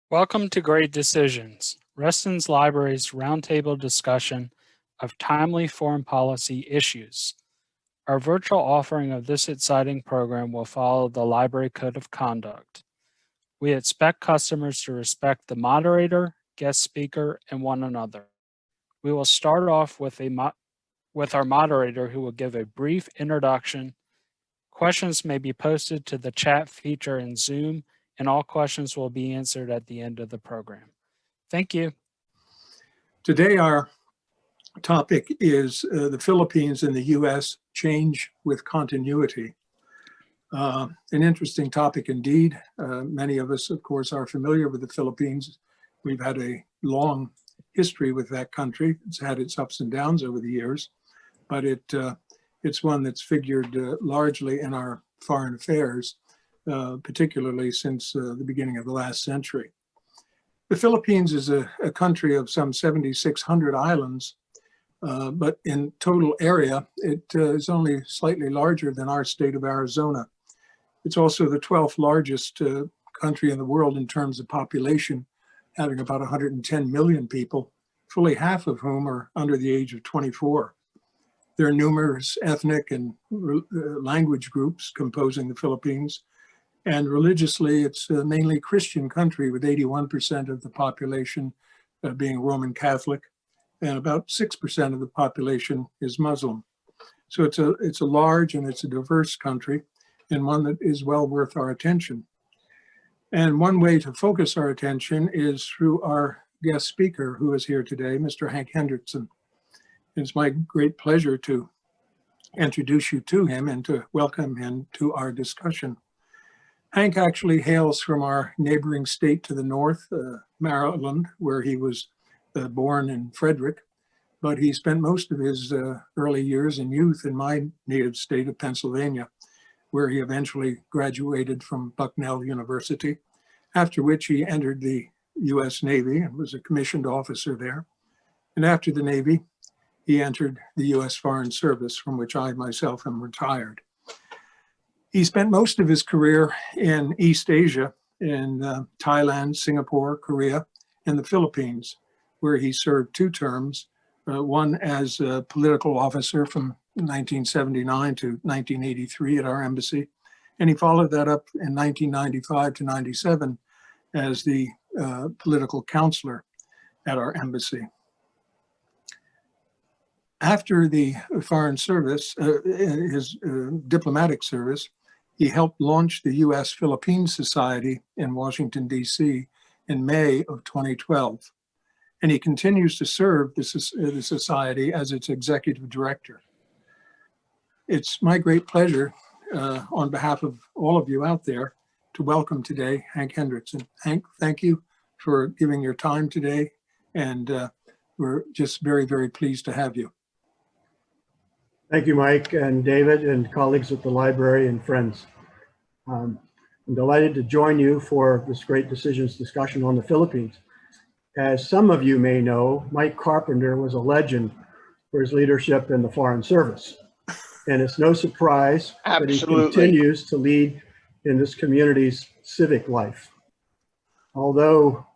Welcome to Great Decisions, RESTON's Library's roundtable discussion of timely foreign policy issues. Our virtual offering of this exciting program will follow the Library Code of Conduct. We expect customers to respect the moderator, guest speaker, and one another. We will start off with our moderator, who will give a brief introduction. Questions may be posted to the chat feature in Zoom, and all questions will be answered at the end of the program. Thank you. Today, our topic is the Philippines and the U.S. change with continuity. An interesting topic indeed. Many of us, of course, are familiar with the Philippines. We've had a long history with that country. It's had its ups and downs over the years, but it's one that's figured largely in our foreign affairs, particularly since the beginning of the last century. The Philippines is a country of some 7,600 islands, but in total area, it is only slightly larger than our state of Arizona. It's also the 12th largest country in the world in terms of population, having about 110 million people, fully half of whom are under the age of 24. There are numerous ethnic and language groups composing the Philippines. And religiously, it's a mainly Christian country with 81% of the population being Roman Catholic, and about 6% of the population is Muslim. So it's a large and it's a diverse country, and one that is well worth our attention. And one way to focus our attention is through our guest speaker who is here today, Mr. Hank Hendrickson. It's my great pleasure to introduce you to him and to welcome him to our discussion. Hank actually hails from our neighboring state to the north, Maryland, where he was born in Frederick, but he spent most of his early years and youth in my native state of Pennsylvania, where he eventually graduated from Bucknell University, after which he entered the U.S. Navy and was a commissioned officer there. And after the Navy, he entered the U.S. Foreign Service, from which I myself am retired. He spent most of his career in East Asia, in Thailand, Singapore, Korea, and the Philippines, where he served 2 terms, one as a political officer from 1979 to 1983 at our embassy, and he followed that up in 1995 to 97 as the political counselor at our embassy. After the Foreign Service, his diplomatic service, he helped launch the U.S. Philippines Society in Washington, D.C. in May of 2012. And he continues to serve the society as its executive director. It's my great pleasure, on behalf of all of you out there, to welcome today Hank Hendrickson. Hank, thank you for giving your time today, and we're just very, very pleased to have you. Thank you, Mike and David and colleagues at the library and friends. I'm delighted to join you for this Great Decisions discussion on the Philippines. As some of you may know, Mike Carpenter was a legend for his leadership in the Foreign Service. And it's no surprise that he continues to lead in this community's civic life. Although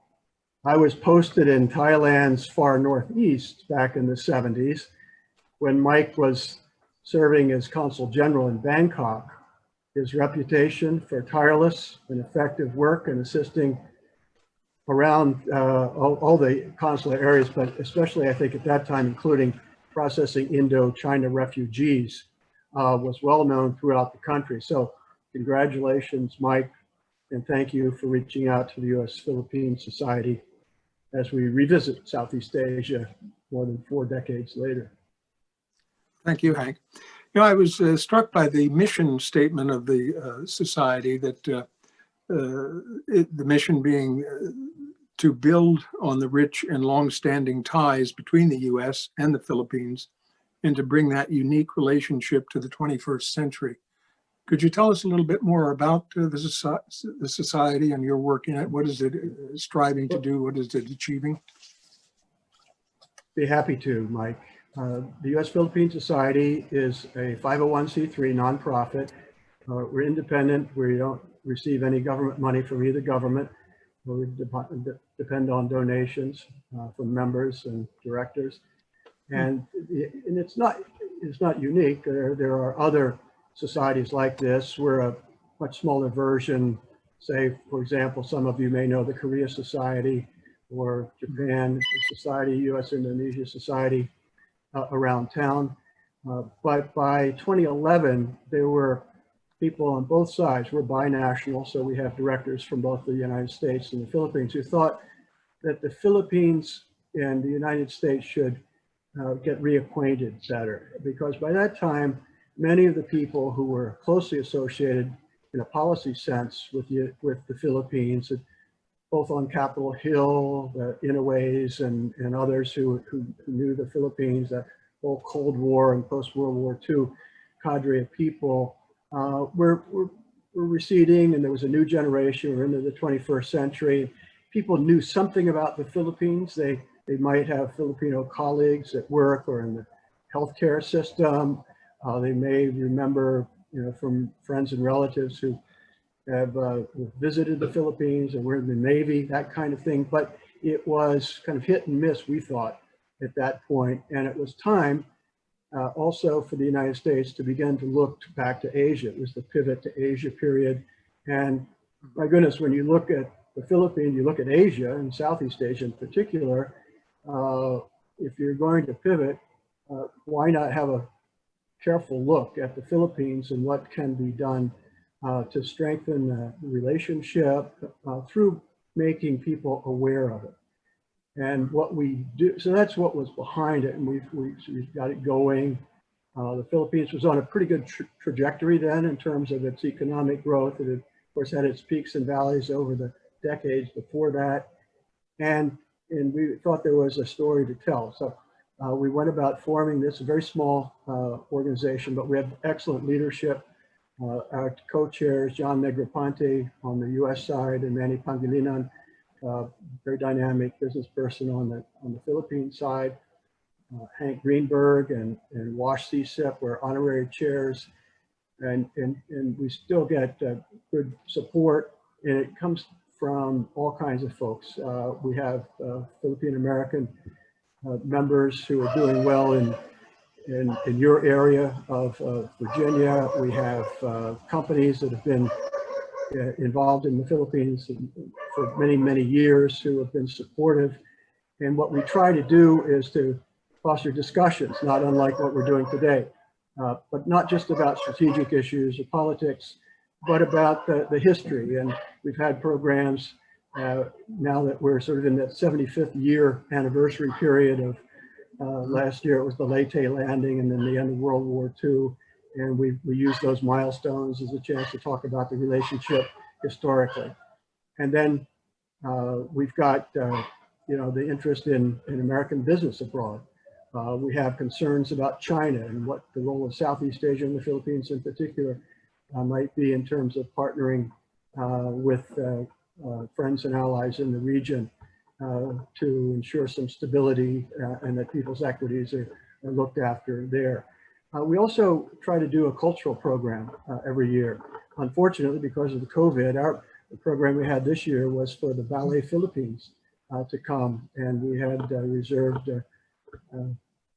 I was posted in Thailand's far northeast back in the 70s, when Mike was serving as Consul General in Bangkok, his reputation for tireless and effective work and assisting around all the consular areas, but especially I think at that time, including processing Indo-China refugees, was well known throughout the country. So congratulations, Mike, and thank you for reaching out to the U.S. Philippines Society as we revisit Southeast Asia more than 4 decades later. Thank you, Hank. You know, I was struck by the mission statement of the society, that the mission being to build on the rich and long-standing ties between the U.S. and the Philippines, and to bring that unique relationship to the 21st century. Could you tell us a little bit more about the society and your work in it? What is it striving to do? What is it achieving? Be happy to, Mike. The U.S. Philippine Society is a 501c3 nonprofit. We're independent. We don't receive any government money from either government. We depend on donations from members and directors. And it's not unique. There are other societies like this. We're a much smaller version. Say, for example, some of you may know the Korea Society or Japan Society, US-Indonesia Society around town. But by 2011, there were people on both sides. We're binational, so we have directors from both the United States and the Philippines who thought that the Philippines and the United States should get reacquainted better, because by that time, many of the people who were closely associated in a policy sense with the Philippines, both on Capitol Hill, the Inaways and others who knew the Philippines, that whole Cold War and post-World War II cadre of people, were receding, and there was a new generation. We're into the 21st century. People knew something about the Philippines. They might have Filipino colleagues at work or in the healthcare system. They may remember, from friends and relatives who have visited the Philippines and were in the Navy, that kind of thing. But it was kind of hit and miss, we thought, at that point. And it was time also for the United States to begin to look back to Asia. It was the pivot to Asia period. And my goodness, when you look at the Philippines, you look at Asia and Southeast Asia in particular, if you're going to pivot, why not have a careful look at the Philippines and what can be done to strengthen the relationship through making people aware of it. And what we do, so that's what was behind it, and we've got it going. The Philippines was on a pretty good trajectory then in terms of its economic growth. It had, of course, had its peaks and valleys over the decades before that. And we thought there was a story to tell. So we went about forming this very small organization, but we have excellent leadership. Our co-chairs, John Negroponte on the US side and Manny Pangilinan, very dynamic business person on the Philippine side. Hank Greenberg and Wash CSIP were honorary chairs. And we still get good support, and it comes from all kinds of folks. We have Philippine American members who are doing well in your area of Virginia. We have companies that have been involved in the Philippines for many, many years who have been supportive. And what we try to do is to foster discussions, not unlike what we're doing today, but not just about strategic issues or politics, but about the history. And we've had programs now that we're sort of in that 75th year anniversary period of last year. It was the Leyte landing and then the end of World War II. And we use those milestones as a chance to talk about the relationship historically. And then we've got, the interest in American business abroad. We have concerns about China and what the role of Southeast Asia and the Philippines in particular might be in terms of partnering with friends and allies in the region to ensure some stability and that people's equities are looked after there. We also try to do a cultural program every year. Unfortunately, because of the COVID, the program we had this year was for the Ballet Philippines to come, and we had reserved the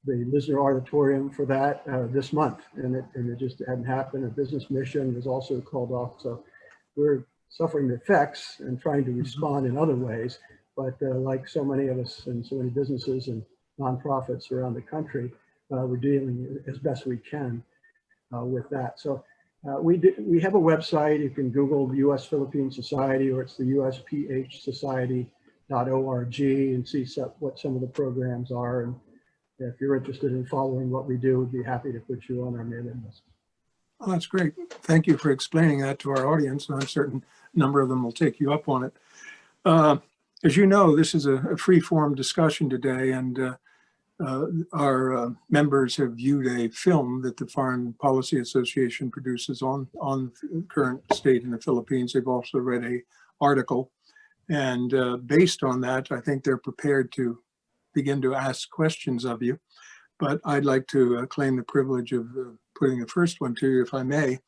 Lisner Auditorium for that this month, and it just hadn't happened. A business mission was also called off, so we're suffering the effects and trying to respond in other ways. But like so many of us and so many businesses and nonprofits around the country, we're dealing as best we can with that. So we have a website. You can Google the U.S. Philippine Society, or it's the USPHsociety.org, and see what some of the programs are. And if you're interested in following what we do, we'd be happy to put you on our mailing list. Oh, that's great. Thank you for explaining that to our audience. I'm certain a number of them will take you up on it. As you know, this is a free-form discussion today, and our members have viewed a film that the Foreign Policy Association produces on the current state in the Philippines. They've also read an article, and based on that, I think they're prepared to begin to ask questions of you. But I'd like to claim the privilege of putting the first one to you, if I may.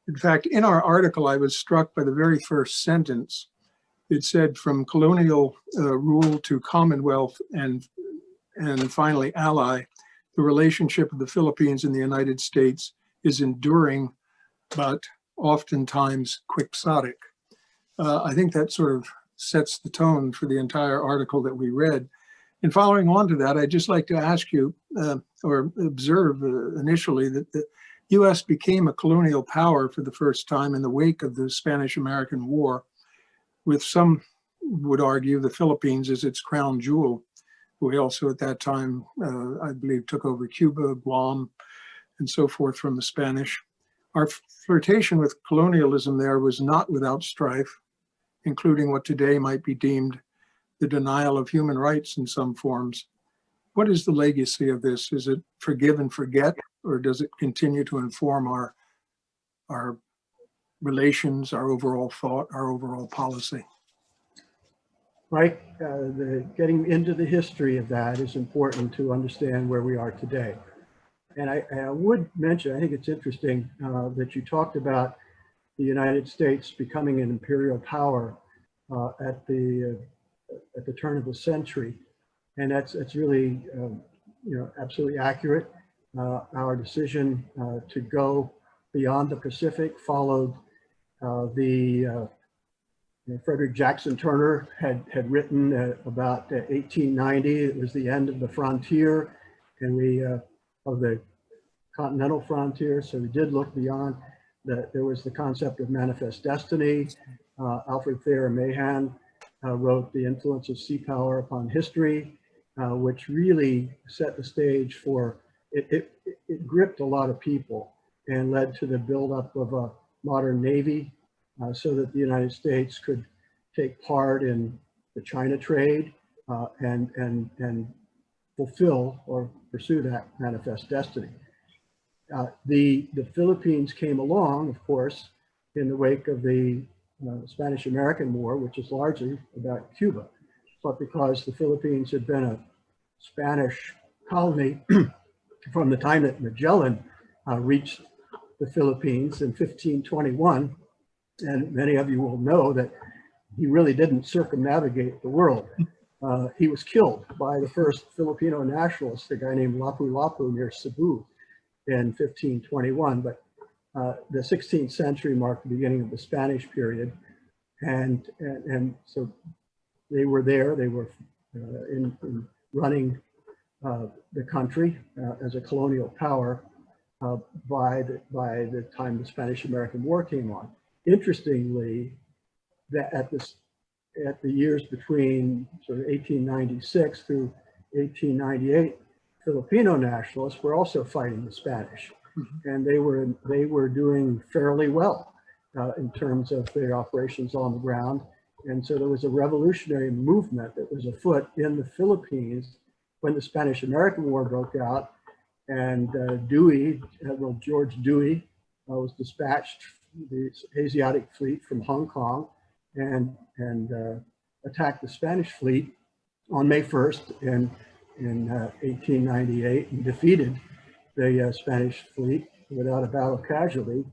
In fact, in our article, I was struck by the very first sentence, It said from colonial rule to Commonwealth and finally ally, the relationship of the Philippines and the United States is enduring, but oftentimes quixotic. I think that sort of sets the tone for the entire article that we read. And following on to that, I'd just like to ask you or observe initially that the U.S. became a colonial power for the first time in the wake of the Spanish-American War, with some would argue the Philippines as its crown jewel. We also at that time, I believe, took over Cuba, Guam, and so forth from the Spanish. Our flirtation with colonialism there was not without strife, including what today might be deemed the denial of human rights in some forms. What is the legacy of this? Is it forgive and forget, or does it continue to inform our relations, our overall thought, our overall policy? Mike, getting into the history of that is important to understand where we are today. And I would mention, I think it's interesting that you talked about the United States becoming an imperial power at the turn of the century, and that's really absolutely accurate. Our decision to go beyond the Pacific followed Frederick Jackson Turner had written about 1890. It was the end of the frontier, and of the continental frontier. So we did look beyond. There was the concept of manifest destiny. Alfred Thayer Mahan wrote The Influence of Sea Power Upon History, which really set the stage for it. It gripped a lot of people and led to the buildup of a modern Navy, so that the United States could take part in the China trade and fulfill or pursue that manifest destiny. The Philippines came along, of course, in the wake of the Spanish-American War, which is largely about Cuba. But because the Philippines had been a Spanish colony from the time that Magellan reached the Philippines in 1521, and many of you will know that he really didn't circumnavigate the world. He was killed by the first Filipino nationalist, a guy named Lapu-Lapu near Cebu in 1521. But the 16th century marked the beginning of the Spanish period. And so they were there, they were in running the country as a colonial power by the time the Spanish-American War came on. Interestingly, that at the years between sort of 1896 through 1898, Filipino nationalists were also fighting the Spanish, and they were doing fairly well in terms of their operations on the ground. And so there was a revolutionary movement that was afoot in the Philippines when the Spanish-American War broke out, and George Dewey was dispatched the Asiatic fleet from Hong Kong and attacked the Spanish fleet on May 1st in 1898 and defeated the Spanish fleet without a battle casualty.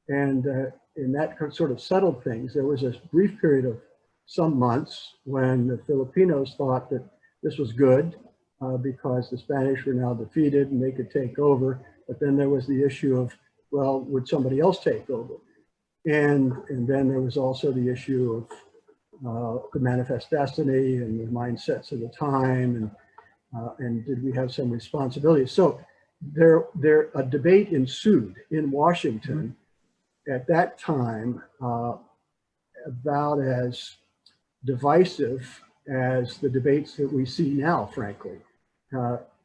And that sort of settled things. There was a brief period of some months when the Filipinos thought that this was good because the Spanish were now defeated and they could take over. But then there was the issue of, well, would somebody else take over? And then there was also the issue of the manifest destiny and the mindsets of the time, and did we have some responsibility? So a debate ensued in Washington at that time about as divisive as the debates that we see now, frankly,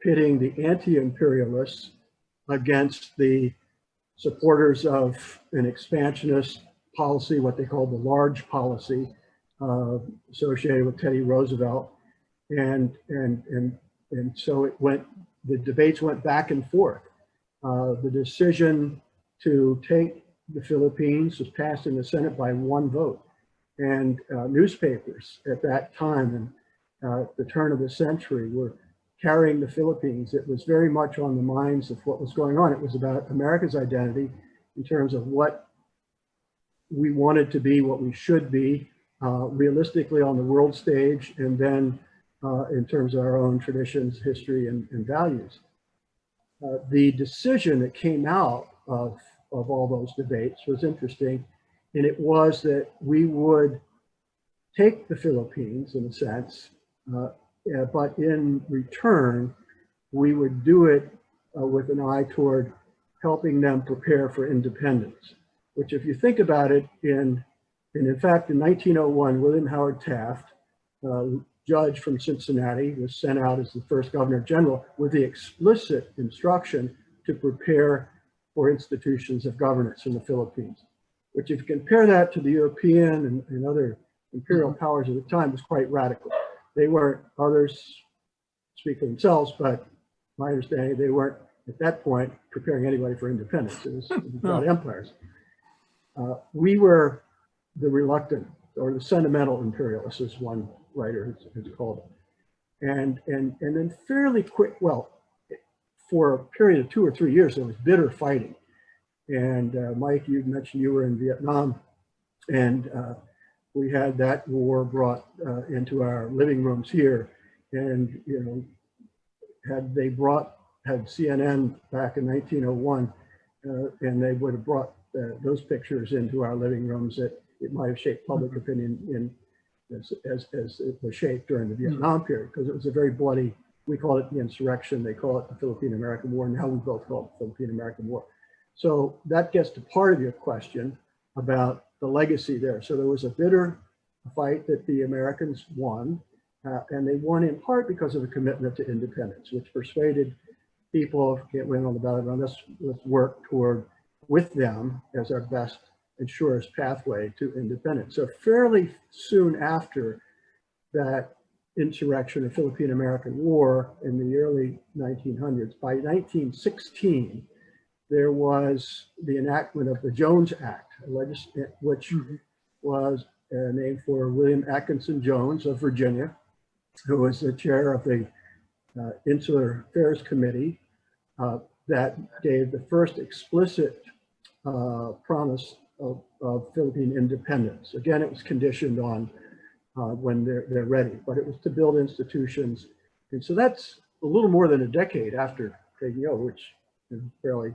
pitting the anti-imperialists against the supporters of an expansionist policy, what they call the large policy, associated with Teddy Roosevelt. And so the debates went back and forth. The decision to take the Philippines was passed in the Senate by one vote. And newspapers at that time, and at the turn of the century, were carrying the Philippines. It was very much on the minds of what was going on. It was about America's identity in terms of what we wanted to be, what we should be, realistically on the world stage, and then in terms of our own traditions, history, and values. The decision that came out of all those debates was interesting, and it was that we would take the Philippines in a sense, but in return, we would do it with an eye toward helping them prepare for independence, which if you think about it, in fact, in 1901, William Howard Taft, judge from Cincinnati, was sent out as the first governor general with the explicit instruction to prepare for institutions of governance in the Philippines, which if you compare that to the European and other imperial powers at the time, was quite radical. They weren't, others speak for themselves, but my understanding, they weren't at that point preparing anybody for independence. It was about empires. We were the reluctant or the sentimental imperialists, as one writer has called it. And then fairly quick, well, for a period of 2 or 3 years, there was bitter fighting. And Mike, you mentioned you were in Vietnam, and we had that war brought into our living rooms here. And, you know, had CNN back in 1901, and they would have brought those pictures into our living rooms, that it might have shaped public opinion as it was shaped during the Vietnam period, because it was a very bloody, we call it the insurrection, they call it the Philippine-American War, now we both call it the Philippine-American War. So that gets to part of your question about the legacy there. So there was a bitter fight that the Americans won, and they won in part because of a commitment to independence, which persuaded people, can't win on the battleground, let's work toward, with them, as our best and surest pathway to independence. So fairly soon after that insurrection, the Philippine-American War in the early 1900s, by 1916, there was the enactment of the Jones Act, which was named for William Atkinson Jones of Virginia, who was the chair of the Insular Affairs Committee that gave the first explicit promise of Philippine independence. Again, it was conditioned on when they're ready, but it was to build institutions. And so that's a little more than a decade after taking over, which is fairly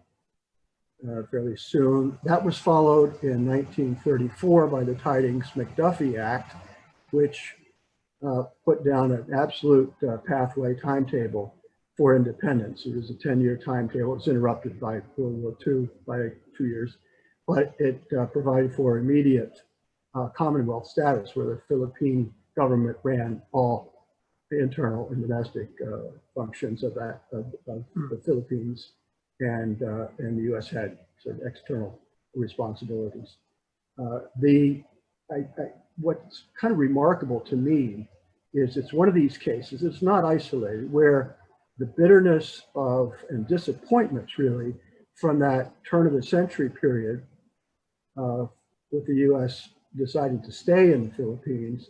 soon. That was followed in 1934 by the Tidings-McDuffie Act, which put down an absolute pathway timetable for independence. It was a 10-year timetable. It was interrupted by World War II by 2 years, but it provided for immediate Commonwealth status, where the Philippine government ran all the internal and domestic functions of the Philippines, and the U.S. had sort of external responsibilities. What's kind of remarkable to me is it's one of these cases, it's not isolated, where the bitterness of and disappointments really from that turn of the century period with the U.S. deciding to stay in the Philippines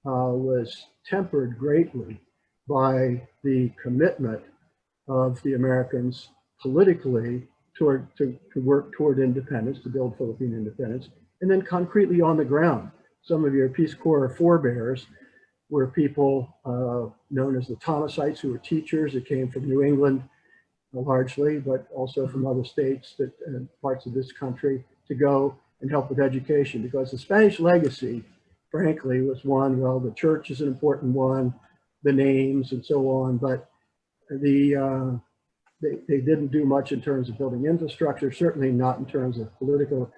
was tempered greatly by the commitment of the Americans politically to work toward independence, to build Philippine independence, and then concretely on the ground. Some of your Peace Corps forebears were people known as the Thomasites, who were teachers that came from New England largely, but also from other states and parts of this country, to go and help with education, because the Spanish legacy, frankly, was one, well, the church is an important one, the names and so on, but they didn't do much in terms of building infrastructure, certainly not in terms of political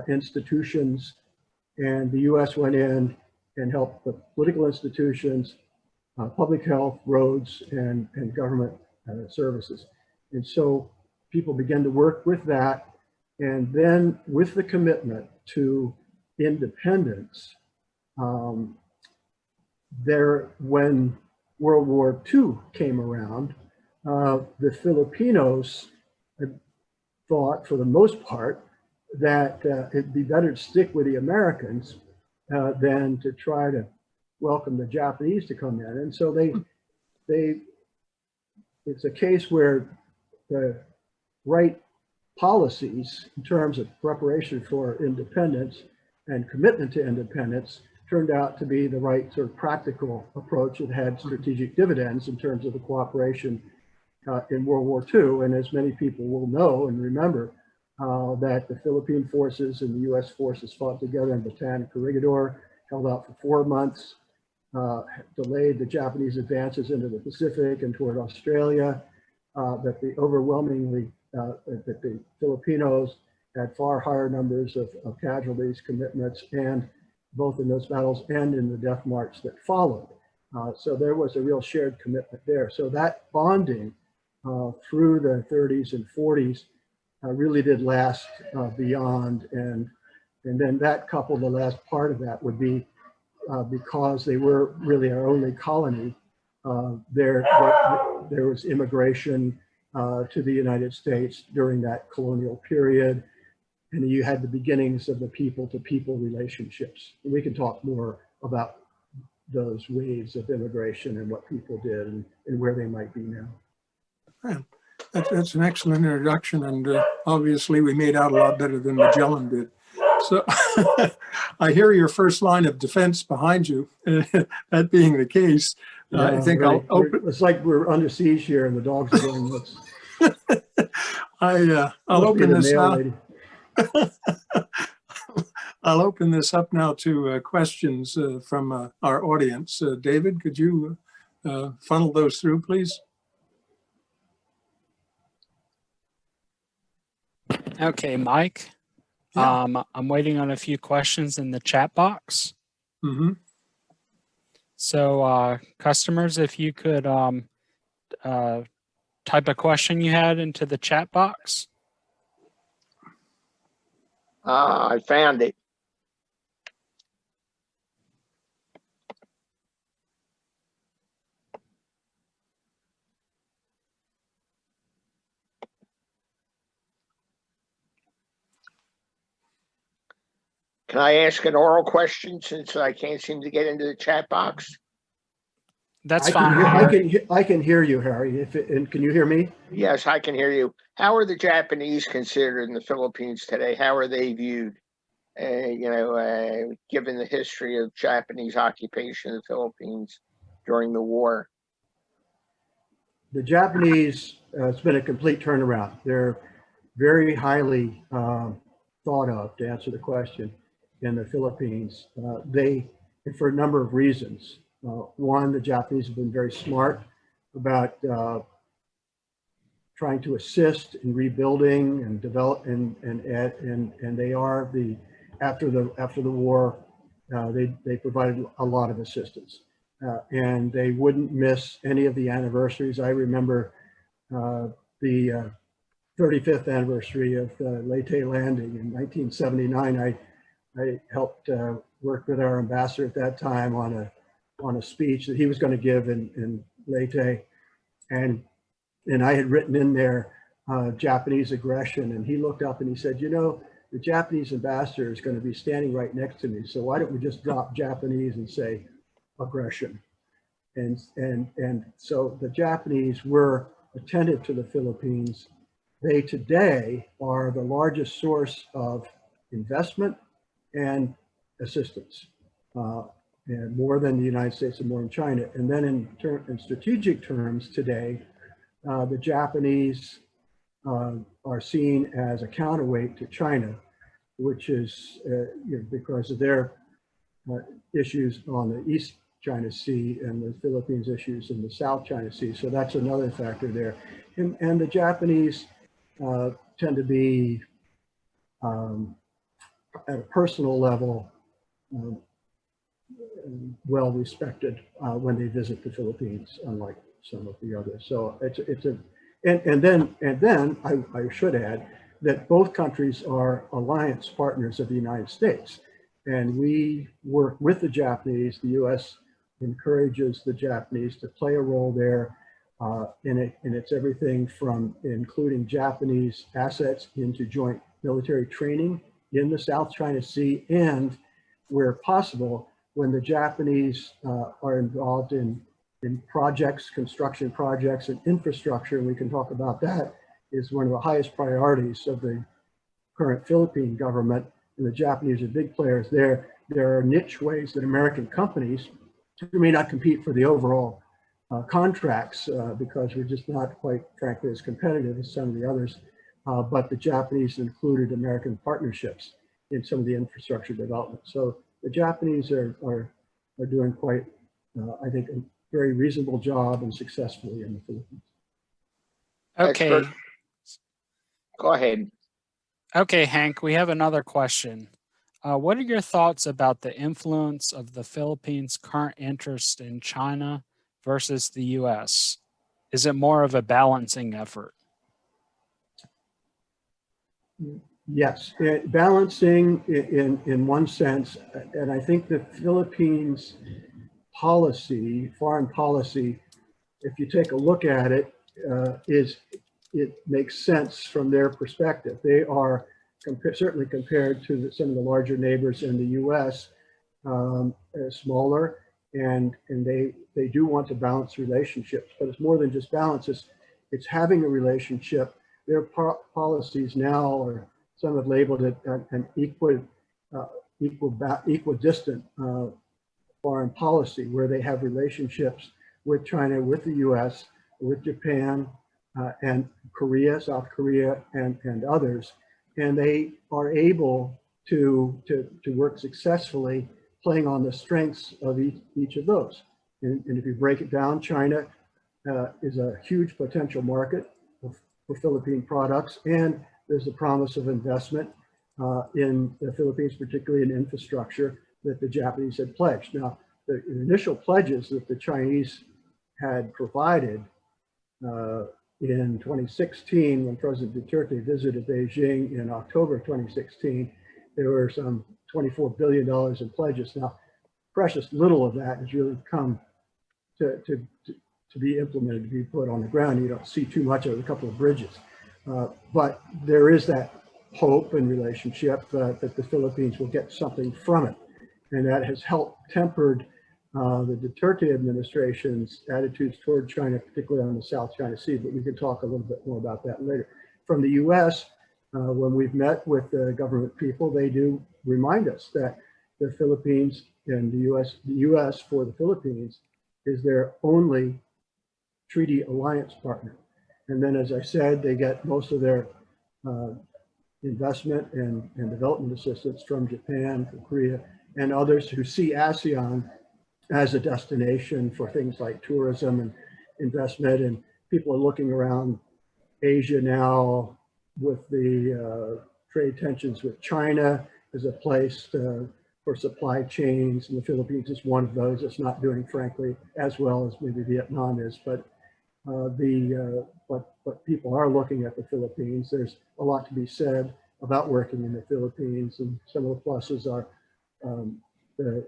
institutions. And the US went in and helped the political institutions, public health, roads, and government services. And so people began to work with that. And then with the commitment to independence, when World War II came around, the Filipinos thought, for the most part, that it'd be better to stick with the Americans than to try to welcome the Japanese to come in. And so it's a case where the right policies in terms of preparation for independence and commitment to independence turned out to be the right sort of practical approach. It had strategic dividends in terms of the cooperation in World War II. And as many people will know and remember, that the Philippine forces and the US forces fought together in Bataan and Corregidor, held out for 4 months, delayed the Japanese advances into the Pacific and toward Australia, that the Filipinos had far higher numbers of casualties, commitments, and both in those battles and in the death march that followed. So there was a real shared commitment there. So that bonding through the 30s and 40s really did last beyond. And then that coupled, the last part of that would be because they were really our only colony, there was immigration to the United States during that colonial period. And you had the beginnings of the people-to-people relationships. And we can talk more about those waves of immigration and what people did and where they might be now. Yeah, that's an excellent introduction, and obviously we made out a lot better than Magellan did. So I hear your first line of defense behind you. That being the case, I think right. I'll open. It's like we're under siege here and the dogs are going nuts. I'll open this now. I'll open this up now to questions from our audience. David, could you funnel those through, please? Okay, Mike. Yeah. I'm waiting on a few questions in the chat box. Mm-hmm. So customers, if you could type a question you had into the chat box. I found it. Can I ask an oral question since I can't seem to get into the chat box? That's I fine. I can hear you, Harry. And can you hear me? Yes, I can hear you. How are the Japanese considered in the Philippines today? How are they viewed? Given the history of Japanese occupation of the Philippines during the war. The Japanese, it's been a complete turnaround. They're very highly thought of, to answer the question, in the Philippines. For a number of reasons. One, the Japanese have been very smart about trying to assist in rebuilding and develop, and they are after the war, they provided a lot of assistance, and they wouldn't miss any of the anniversaries. I remember the 35th anniversary of the Leyte landing in 1979. I helped work with our ambassador at that time on a speech that he was going to give in Leyte, and I had written in there Japanese aggression, and he looked up and he said, the Japanese ambassador is going to be standing right next to me, so why don't we just drop Japanese and say aggression? And so the Japanese were attentive to the Philippines. They today are the largest source of investment and assistance, and more than the United States and more than China. And then in strategic terms today, the Japanese are seen as a counterweight to China, which is because of their issues on the East China Sea and the Philippines issues in the South China Sea. So that's another factor there. And the Japanese tend to be, at a personal level, well respected when they visit the Philippines, unlike some of the others. So and then I should add that both countries are alliance partners of the United States, and we work with the Japanese. The U.S. encourages the Japanese to play a role there, and it's everything from including Japanese assets into joint military training in the South China Sea, and where possible, when the Japanese are involved in projects, construction projects and infrastructure, and we can talk about that, is one of the highest priorities of the current Philippine government, and the Japanese are big players there. there are niche ways that American companies who may not compete for the overall contracts because we're just not quite, frankly, as competitive as some of the others. But the Japanese included American partnerships in some of the infrastructure development. So the Japanese are doing quite, I think, a very reasonable job and successfully in the Philippines. Okay. Expert. Go ahead. Okay, Hank, we have another question. What are your thoughts about the influence of the Philippines' current interest in China versus the US? Is it more of a balancing effort? Yes, balancing in one sense, and I think the Philippines policy, foreign policy, if you take a look at it, it makes sense from their perspective. They are certainly compared to some of the larger neighbors in the U.S., smaller, and they do want to balance relationships. But it's more than just balance. It's having a relationship. Their policies now, or some have labeled it an equidistant foreign policy, where they have relationships with China, with the U.S., with Japan, and Korea, South Korea, and others, and they are able to work successfully, playing on the strengths of each of those. And if you break it down, China is a huge potential market for Philippine products, and there's a promise of investment in the Philippines, particularly in infrastructure that the Japanese had pledged. Now, the initial pledges that the Chinese had provided in 2016, when President Duterte visited Beijing in October 2016, there were some $24 billion in pledges. Now, precious little of that has really come to be implemented, to be put on the ground. You don't see too much of it, a couple of bridges. But there is that hope and relationship that the Philippines will get something from it. And that has helped tempered the Duterte administration's attitudes toward China, particularly on the South China Sea, but we can talk a little bit more about that later. From the US, when we've met with the government people, they do remind us that the Philippines and the US for the Philippines is their only treaty alliance partner. And then, as I said, they get most of their investment and development assistance from Japan, from Korea, and others who see ASEAN as a destination for things like tourism and investment. And people are looking around Asia now with the trade tensions with China as a place for supply chains, and the Philippines is one of those. It's not doing, frankly, as well as maybe Vietnam is, but people are looking at the Philippines. There's a lot to be said about working in the Philippines, and some of the pluses are the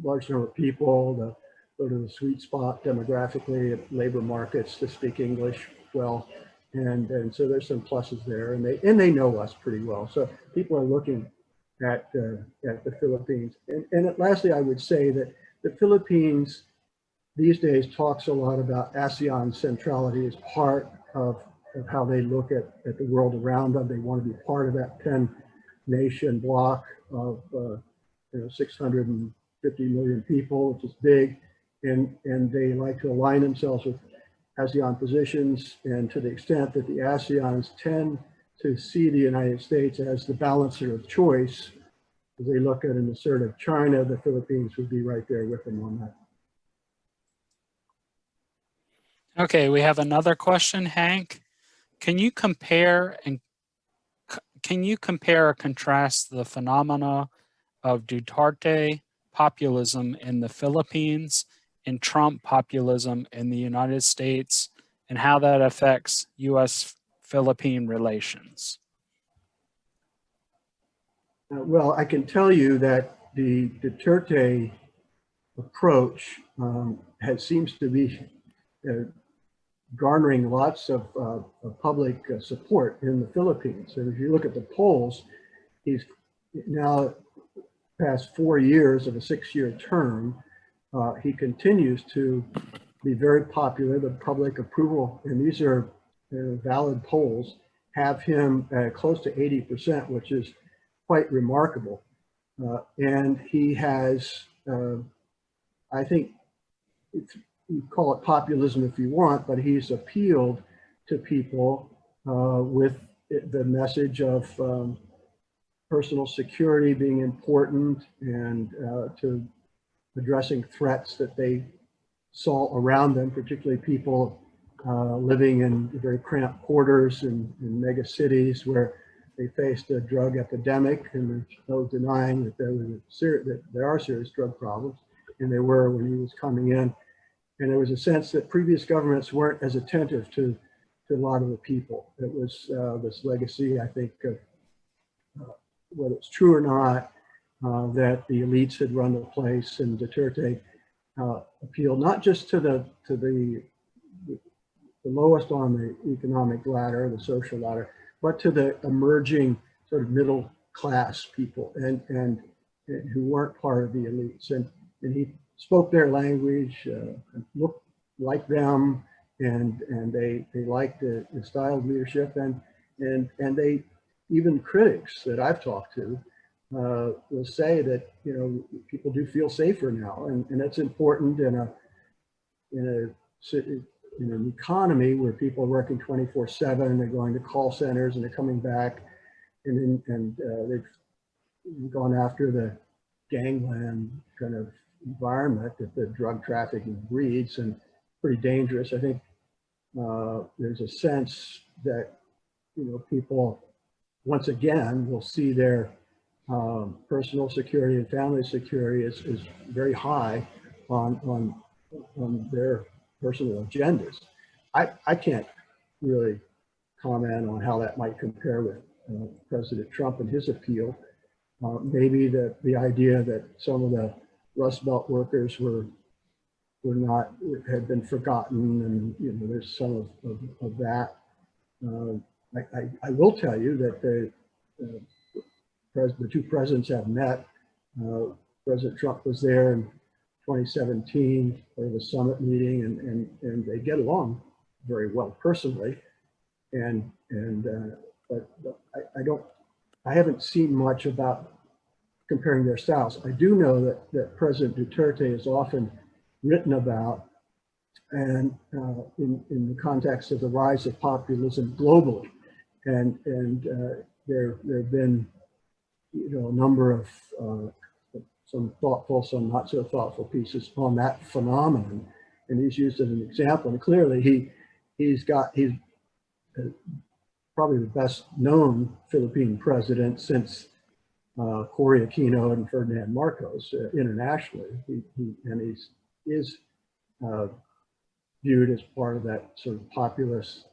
large number of people, the sort of the sweet spot demographically, labor markets to speak English well, and so there's some pluses there, and they know us pretty well. So people are looking at the Philippines, and lastly, I would say that the Philippines these days talks a lot about ASEAN centrality as part of how they look at the world around them. They want to be part of that 10-nation bloc of 650 million people, which is big, and they like to align themselves with ASEAN positions, and to the extent that the ASEANs tend to see the United States as the balancer of choice, as they look at an assertive China, the Philippines would be right there with them on that. Okay, we have another question, Hank. Can you compare or contrast the phenomena of Duterte populism in the Philippines and Trump populism in the United States, and how that affects U.S.-Philippine relations? Well, I can tell you that the Duterte approach seems to be garnering lots of public support in the Philippines. And if you look at the polls, he's now past 4 years of a 6-year term. He continues to be very popular. The public approval, and these are valid polls, have him close to 80%, which is quite remarkable. And he has, I think, you call it populism if you want, but he's appealed to people with the message of personal security being important, and to addressing threats that they saw around them, particularly people living in very cramped quarters in mega cities where they faced a drug epidemic, and there's no denying that there are serious drug problems, and there were when he was coming in. And there was a sense that previous governments weren't as attentive to a lot of the people. It was this legacy, I think, of whether it's true or not, that the elites had run the place, and Duterte appealed not just to the lowest on the economic ladder, the social ladder, but to the emerging sort of middle class people and who weren't part of the elites. And he spoke their language, looked like them, and they liked the style of leadership, and they, even critics that I've talked to will say that, you know, people do feel safer now, and that's important in an economy where people are working 24/7, they're going to call centers and they're coming back, and they've gone after the gangland kind of environment that the drug trafficking breeds, and pretty dangerous. I think there's a sense that, you know, people once again will see their personal security and family security is very high on their personal agendas. I can't really comment on how that might compare with President Trump and his appeal. Maybe the idea that some of the Rust Belt workers had been forgotten, and, you know, there's some of that. I will tell you that the two presidents have met. President Trump was there in 2017 for the summit meeting, and they get along very well personally. But I haven't seen much about comparing their styles. I do know that President Duterte is often written about, and in the context of the rise of populism globally, and there have been, you know, a number of some thoughtful, some not so thoughtful pieces on that phenomenon, and he's used as an example. And clearly, he's probably the best known Philippine president since Cory Aquino and Ferdinand Marcos internationally. He is viewed as part of that sort of populist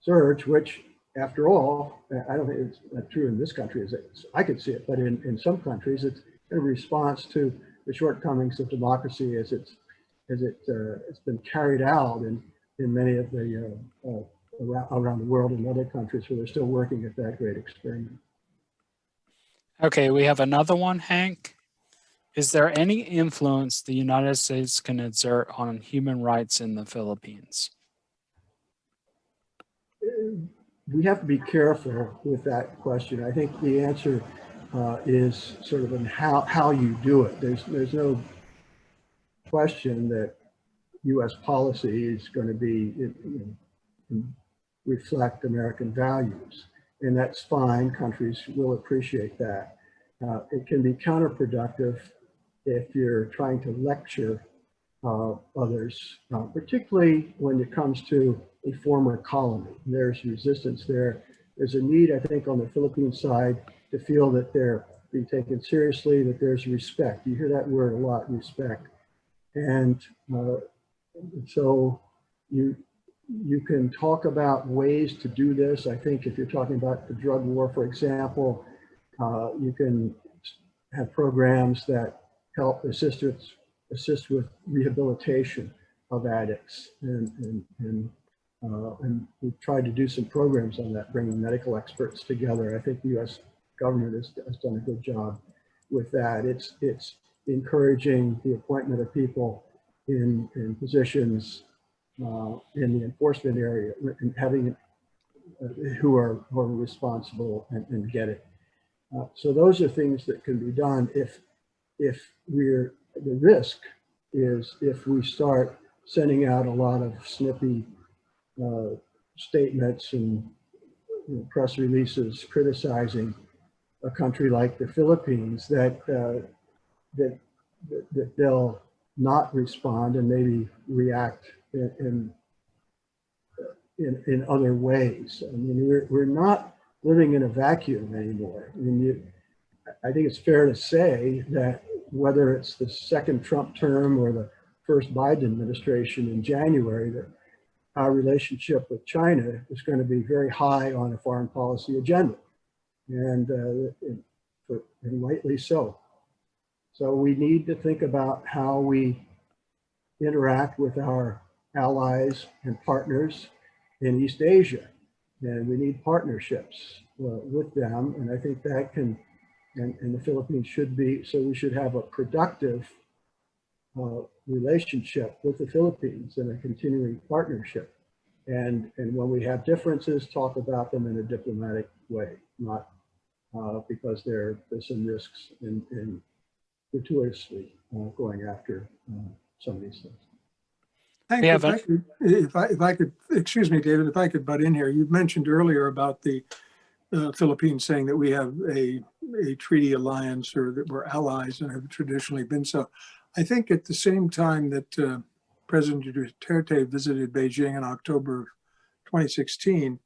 surge, which, after all, I don't think it's not true in this country as I could see it, but in some countries, it's a response to the shortcomings of democracy as it's been carried out in many of the around the world, in other countries where they're still working at that great experiment. Okay, we have another one, Hank. Is there any influence the United States can exert on human rights in the Philippines? We have to be careful with that question. I think the answer is sort of in how you do it. There's no question that U.S. policy is going to be, you know, reflect American values, and that's fine. Countries will appreciate that. It can be counterproductive if you're trying to lecture others, particularly when it comes to a former colony. There's resistance there. There's a need, I think, on the Philippine side to feel that they're being taken seriously, that there's respect. You hear that word a lot, respect. And so you can talk about ways to do this. I think if you're talking about the drug war, for example, you can have programs that help assist with rehabilitation of addicts, and we've tried to do some programs on that, bringing medical experts together. I think the U.S. government has done a good job with that. It's encouraging the appointment of people in positions in the enforcement area, and having who are responsible and get it. So those are things that can be done if the risk is if we start sending out a lot of snippy statements and press releases criticizing a country like the Philippines, that they'll not respond and maybe react in other ways. I mean, we're not living in a vacuum anymore. I mean, I think it's fair to say that whether it's the second Trump term or the first Biden administration in January, that our relationship with China is going to be very high on a foreign policy agenda, and rightly so. So we need to think about how we interact with our allies and partners in East Asia, and we need partnerships with them. And I think that can, and the Philippines should be, so we should have a productive relationship with the Philippines and a continuing partnership. And when we have differences, talk about them in a diplomatic way, not because there's some risks in gratuitously going after some of these things. Hank, if I could, excuse me, David, if I could butt in here, you mentioned earlier about the Philippines saying that we have a treaty alliance, or that we're allies and have traditionally been so. I think at the same time that President Duterte visited Beijing in October of 2016,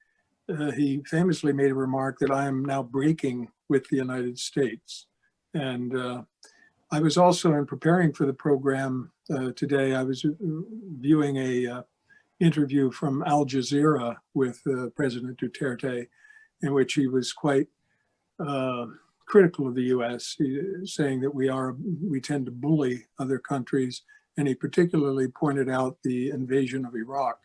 he famously made a remark that I am now breaking with the United States. And I was also, in preparing for the program today, I was viewing a interview from Al Jazeera with President Duterte, in which he was quite critical of the U.S., saying that we tend to bully other countries. And he particularly pointed out the invasion of Iraq,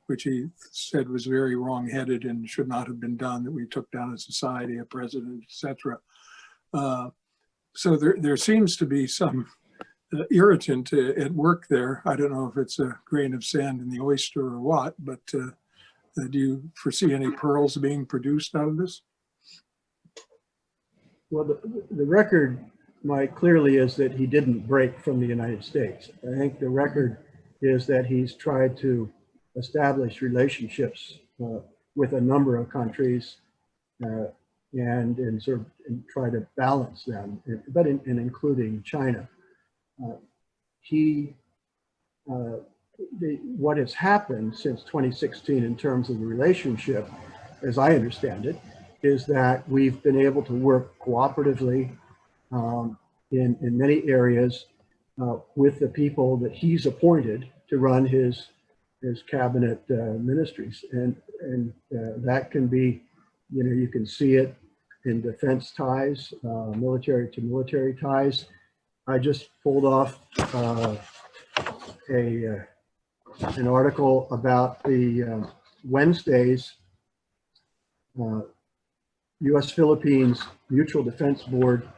which he said was very wrong-headed and should not have been done, that we took down a society, a president, etc. So there seems to be some irritant at work there. I don't know if it's a grain of sand in the oyster or what, but do you foresee any pearls being produced out of this? Well, the record, Mike, clearly is that he didn't break from the United States. I think the record is that he's tried to establish relationships with a number of countries and try to balance them, but including China. What has happened since 2016 in terms of the relationship, as I understand it, is that we've been able to work cooperatively in many areas with the people that he's appointed to run his cabinet ministries, and that can be, you can see it in defense ties, military to military ties. I just pulled off an article about the Wednesday's U.S.-Philippines Mutual Defense Board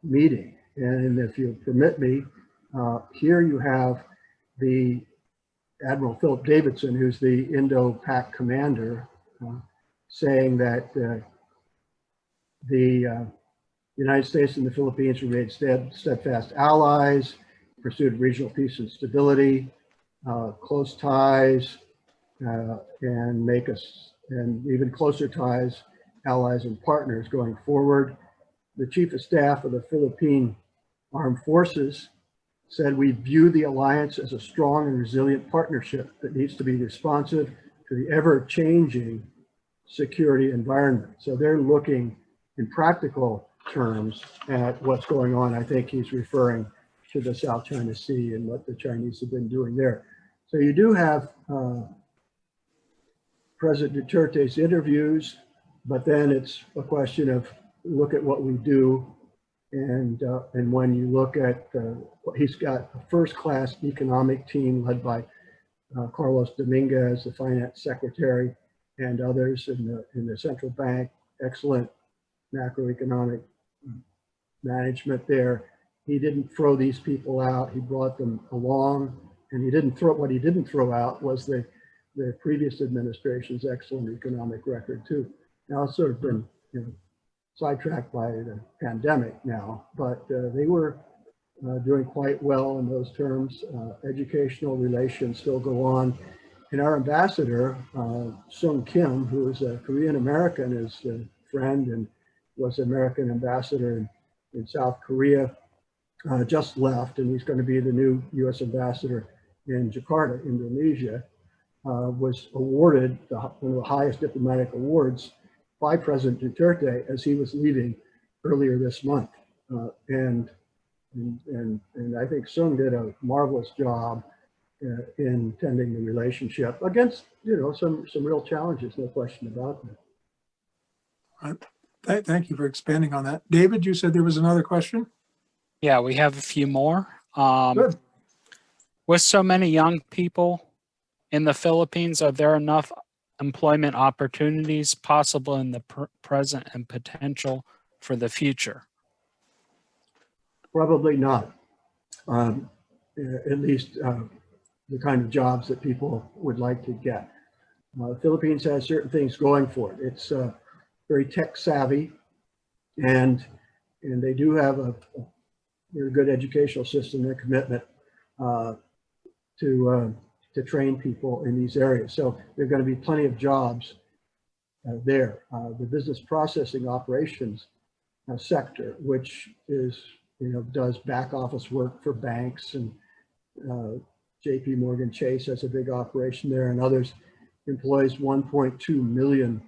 meeting. And if you permit me, here you have the Admiral Philip Davidson, who's the Indo-Pac commander, saying that the United States and the Philippines remain steadfast allies, pursued regional peace and stability, close ties, and make us, and even closer ties, allies and partners going forward. The Chief of Staff of the Philippine Armed Forces said, "We view the alliance as a strong and resilient partnership that needs to be responsive to the ever-changing security environment." So they're looking in practical terms at what's going on. I think he's referring to the South China Sea and what the Chinese have been doing there. So you do have President Duterte's interviews, but then it's a question of look at what we do. And when you look at, he's got a first-class economic team led by Carlos Dominguez, the finance secretary, and others in the central bank. Excellent macroeconomic management there. He didn't throw these people out. He brought them along, and he didn't throw, what he didn't throw out was the previous administration's excellent economic record too. Now it's sort of been, sidetracked by the pandemic now, but they were doing quite well in those terms. Educational relations still go on. And our ambassador, Sung Kim, who is a Korean American, is a friend and was American ambassador in South Korea, just left, and he's going to be the new U.S. ambassador in Jakarta, Indonesia, was awarded one of the highest diplomatic awards by President Duterte as he was leaving earlier this month. And I think Sung did a marvelous job in tending the relationship against, some real challenges, no question about that. Thank you for expanding on that. David, you said there was another question? Yeah, we have a few more. Good. With so many young people in the Philippines, are there enough employment opportunities possible in the present and potential for the future? Probably not. At least the kind of jobs that people would like to get. The Philippines has certain things going for it. It's very tech savvy, and they do have a very good educational system and a commitment to train people in these areas. So there are going to be plenty of jobs there. The business processing operations sector, which is does back office work for banks, and JP Morgan Chase has a big operation there, and others, employs 1.2 million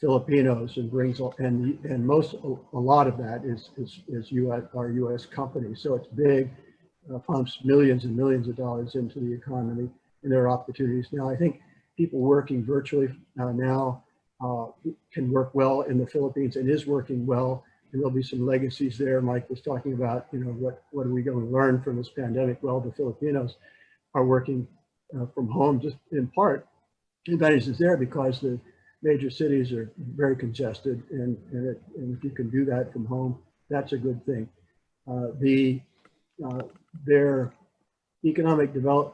Filipinos and brings and a lot of that is our U.S. companies. So it's big, pumps millions and millions of dollars into the economy, and there are opportunities. Now, I think people working virtually now can work well in the Philippines and is working well. And there'll be some legacies there. Mike was talking about, what are we going to learn from this pandemic? Well, the Filipinos are working from home, just in part. The advantage is there because the major cities are very congested, and if you can do that from home, that's a good thing. Their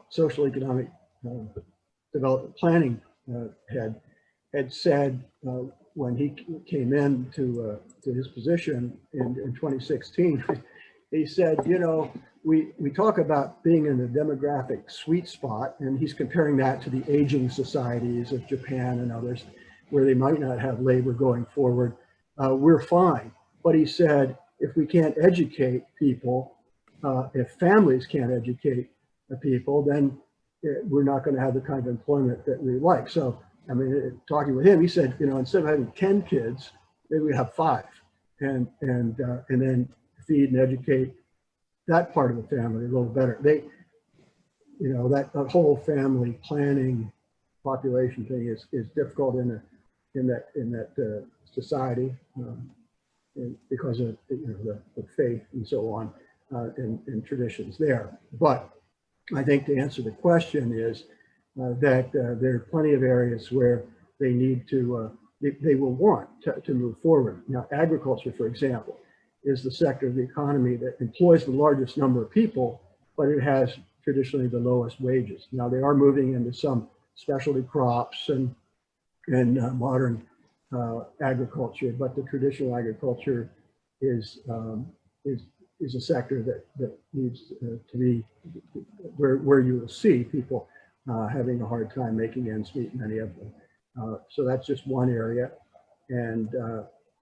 social economic development planning head had said when he came in to his position in 2016, he said, we talk about being in a demographic sweet spot, and he's comparing that to the aging societies of Japan and others, where they might not have labor going forward. We're fine. But he said, if we can't educate people, if families can't educate the people, then we're not going to have the kind of employment that we like. So, I mean, talking with him, he said, instead of having 10 kids, maybe we have 5, and then feed and educate that part of the family a little better. That whole family planning population thing is difficult in that society because of the faith and so on and traditions there. But I think to answer the question is that there are plenty of areas where they need to, they will want to move forward. Now, agriculture, for example, is the sector of the economy that employs the largest number of people, but it has traditionally the lowest wages. Now, they are moving into some specialty crops and modern agriculture, but the traditional agriculture is a sector that needs to be where you will see people having a hard time making ends meet, many of them. So that's just one area, and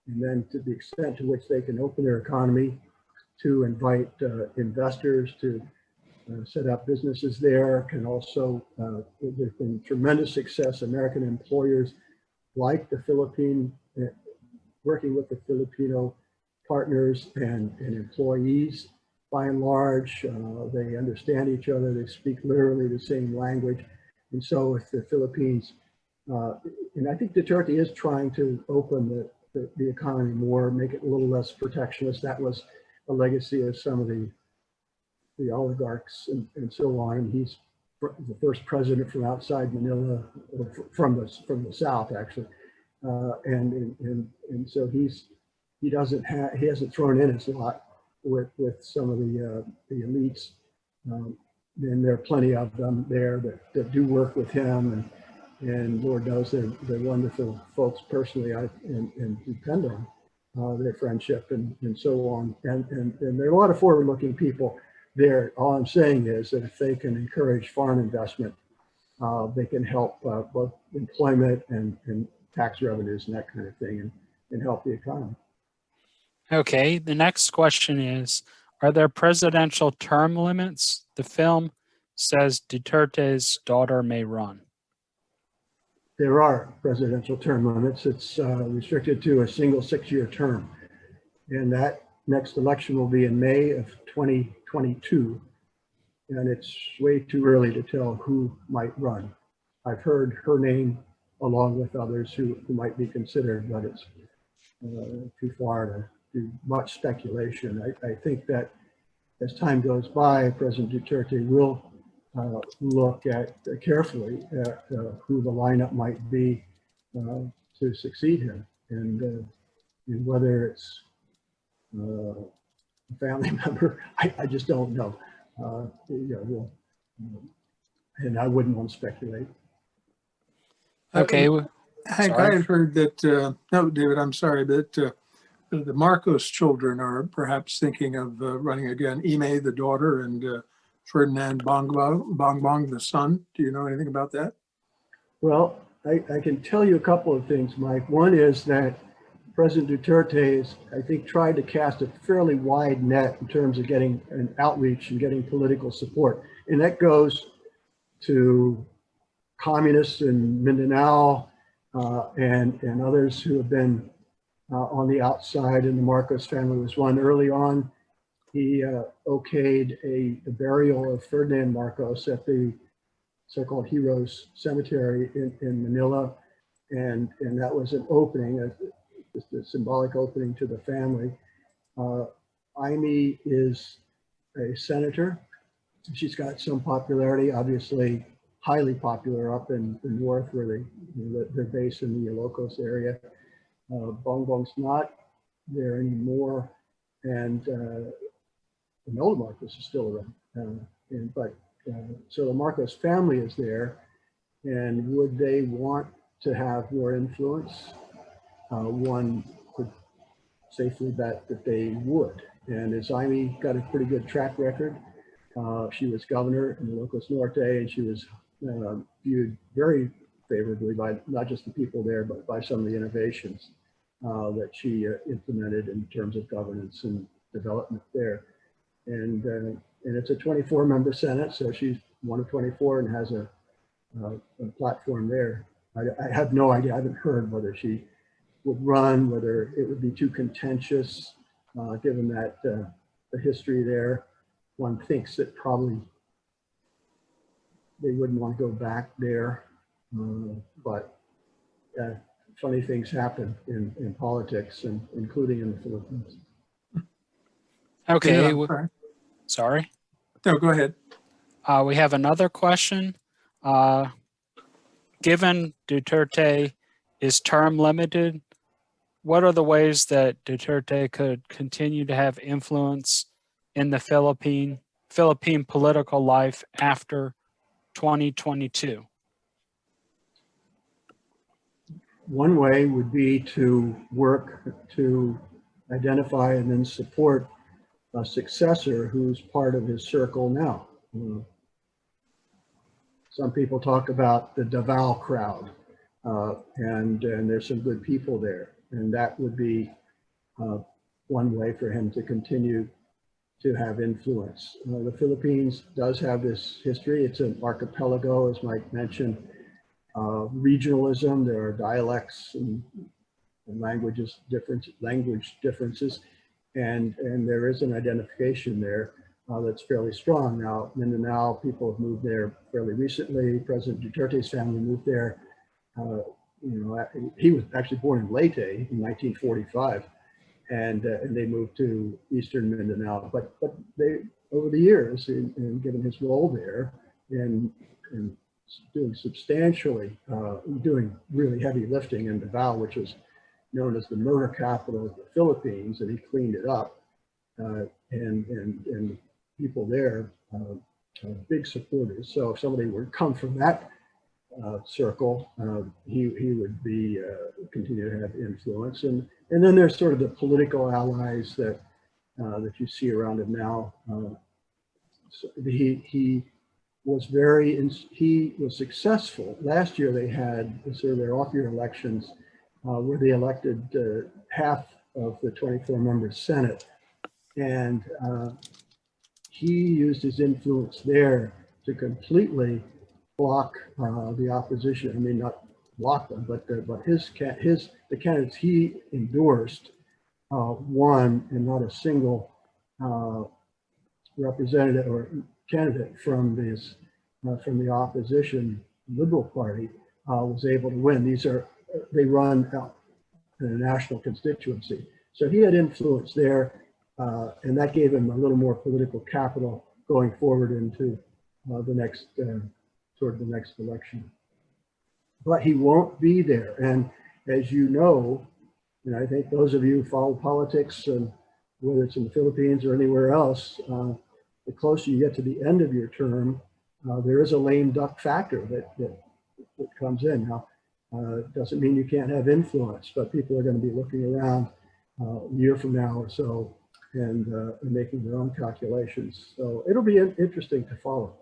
then to the extent to which they can open their economy to invite investors to set up businesses there, can also, there's been tremendous success. American employers like the Philippine, working with the Filipino partners and employees, by and large, they understand each other, they speak literally the same language. And so if the Philippines, and I think Duterte is trying to open the economy more, make it a little less protectionist. That was a legacy of some of the oligarchs and so on. And he's the first president from outside Manila, from the South, actually. And so he hasn't thrown in his lot with some of the elites. And there are plenty of them there that do work with him, and Lord knows they're wonderful folks personally, and depend on. their friendship and so on. And there are a lot of forward-looking people there. All I'm saying is that if they can encourage foreign investment, they can help both employment and tax revenues and that kind of thing, and help the economy. Okay, the next question is, are there presidential term limits? The film says Duterte's daughter may run. There are presidential term limits. It's restricted to a single 6-year term. And that next election will be in May of 2022. And it's way too early to tell who might run. I've heard her name along with others who might be considered, but it's too far to do much speculation. I think that as time goes by, President Duterte will look at carefully at who the lineup might be to succeed him, and whether it's a family member, I just don't know. And I wouldn't want to speculate. Okay, Hank, sorry. I had heard that, no, David, I'm sorry, but the Marcos children are perhaps thinking of running again. Ime, the daughter, and Ferdinand Bongbong, the son. Do you know anything about that? Well, I can tell you a couple of things, Mike. One is that President Duterte has, I think, tried to cast a fairly wide net in terms of getting an outreach and getting political support. And that goes to communists in Mindanao and others who have been on the outside, and the Marcos family was one. Early on, he okayed a burial of Ferdinand Marcos at the so-called Heroes Cemetery in Manila, and that was an opening, just a symbolic opening to the family. Ime is a senator. She's got some popularity, obviously highly popular up in the north where they're based in the Ilocos area. Bongbong's not there anymore, and the old Marcos is still around. So the Marcos family is there, and would they want to have more influence? One could safely bet that they would. And as Ime got a pretty good track record, she was governor in Ilocos Norte, and she was viewed very favorably by not just the people there, but by some of the innovations that she implemented in terms of governance and development there. And it's a 24-member Senate, so she's one of 24 and has a platform there. I have no idea. I haven't heard whether she would run, whether it would be too contentious, given that the history there. One thinks that probably they wouldn't want to go back there, but funny things happen in politics, and including in the Philippines. Okay, Yeah, sorry. sorry. No, go ahead. We have another question. Given Duterte is term limited, what are the ways that Duterte could continue to have influence in the Philippine political life after 2022? One way would be to work to identify and then support a successor who's part of his circle now. Some people talk about the Davao crowd, and there's some good people there, and that would be one way for him to continue to have influence. The Philippines does have this history. It's an archipelago, as Mike mentioned. Regionalism, there are dialects and language differences, and there is an identification there that's fairly strong. Now, Mindanao, people have moved there fairly recently. President Duterte's family moved there. He was actually born in Leyte in 1945, and they moved to eastern Mindanao. But they, over the years, and given his role there, and doing substantially, doing really heavy lifting in Davao, which was known as the murder capital of the Philippines, and he cleaned it up, and people there big supporters. So if somebody were to come from that circle, he would be continue to have influence. And And then there's sort of the political allies that that you see around him now. So he was successful. Last year they had sort of their off-year elections where they elected half of the 24-member Senate, and he used his influence there to completely block the opposition. I mean, not block them, but the candidates he endorsed won, and not a single representative or candidate from the opposition Liberal Party was able to win. They run out in a national constituency, so he had influence there, and that gave him a little more political capital going forward into the next election. But he won't be there, and as you know, and I think those of you who follow politics, and whether it's in the Philippines or anywhere else, the closer you get to the end of your term, there is a lame duck factor that comes in. Now, it doesn't mean you can't have influence, but people are going to be looking around a year from now or so and making their own calculations. So it'll be interesting to follow.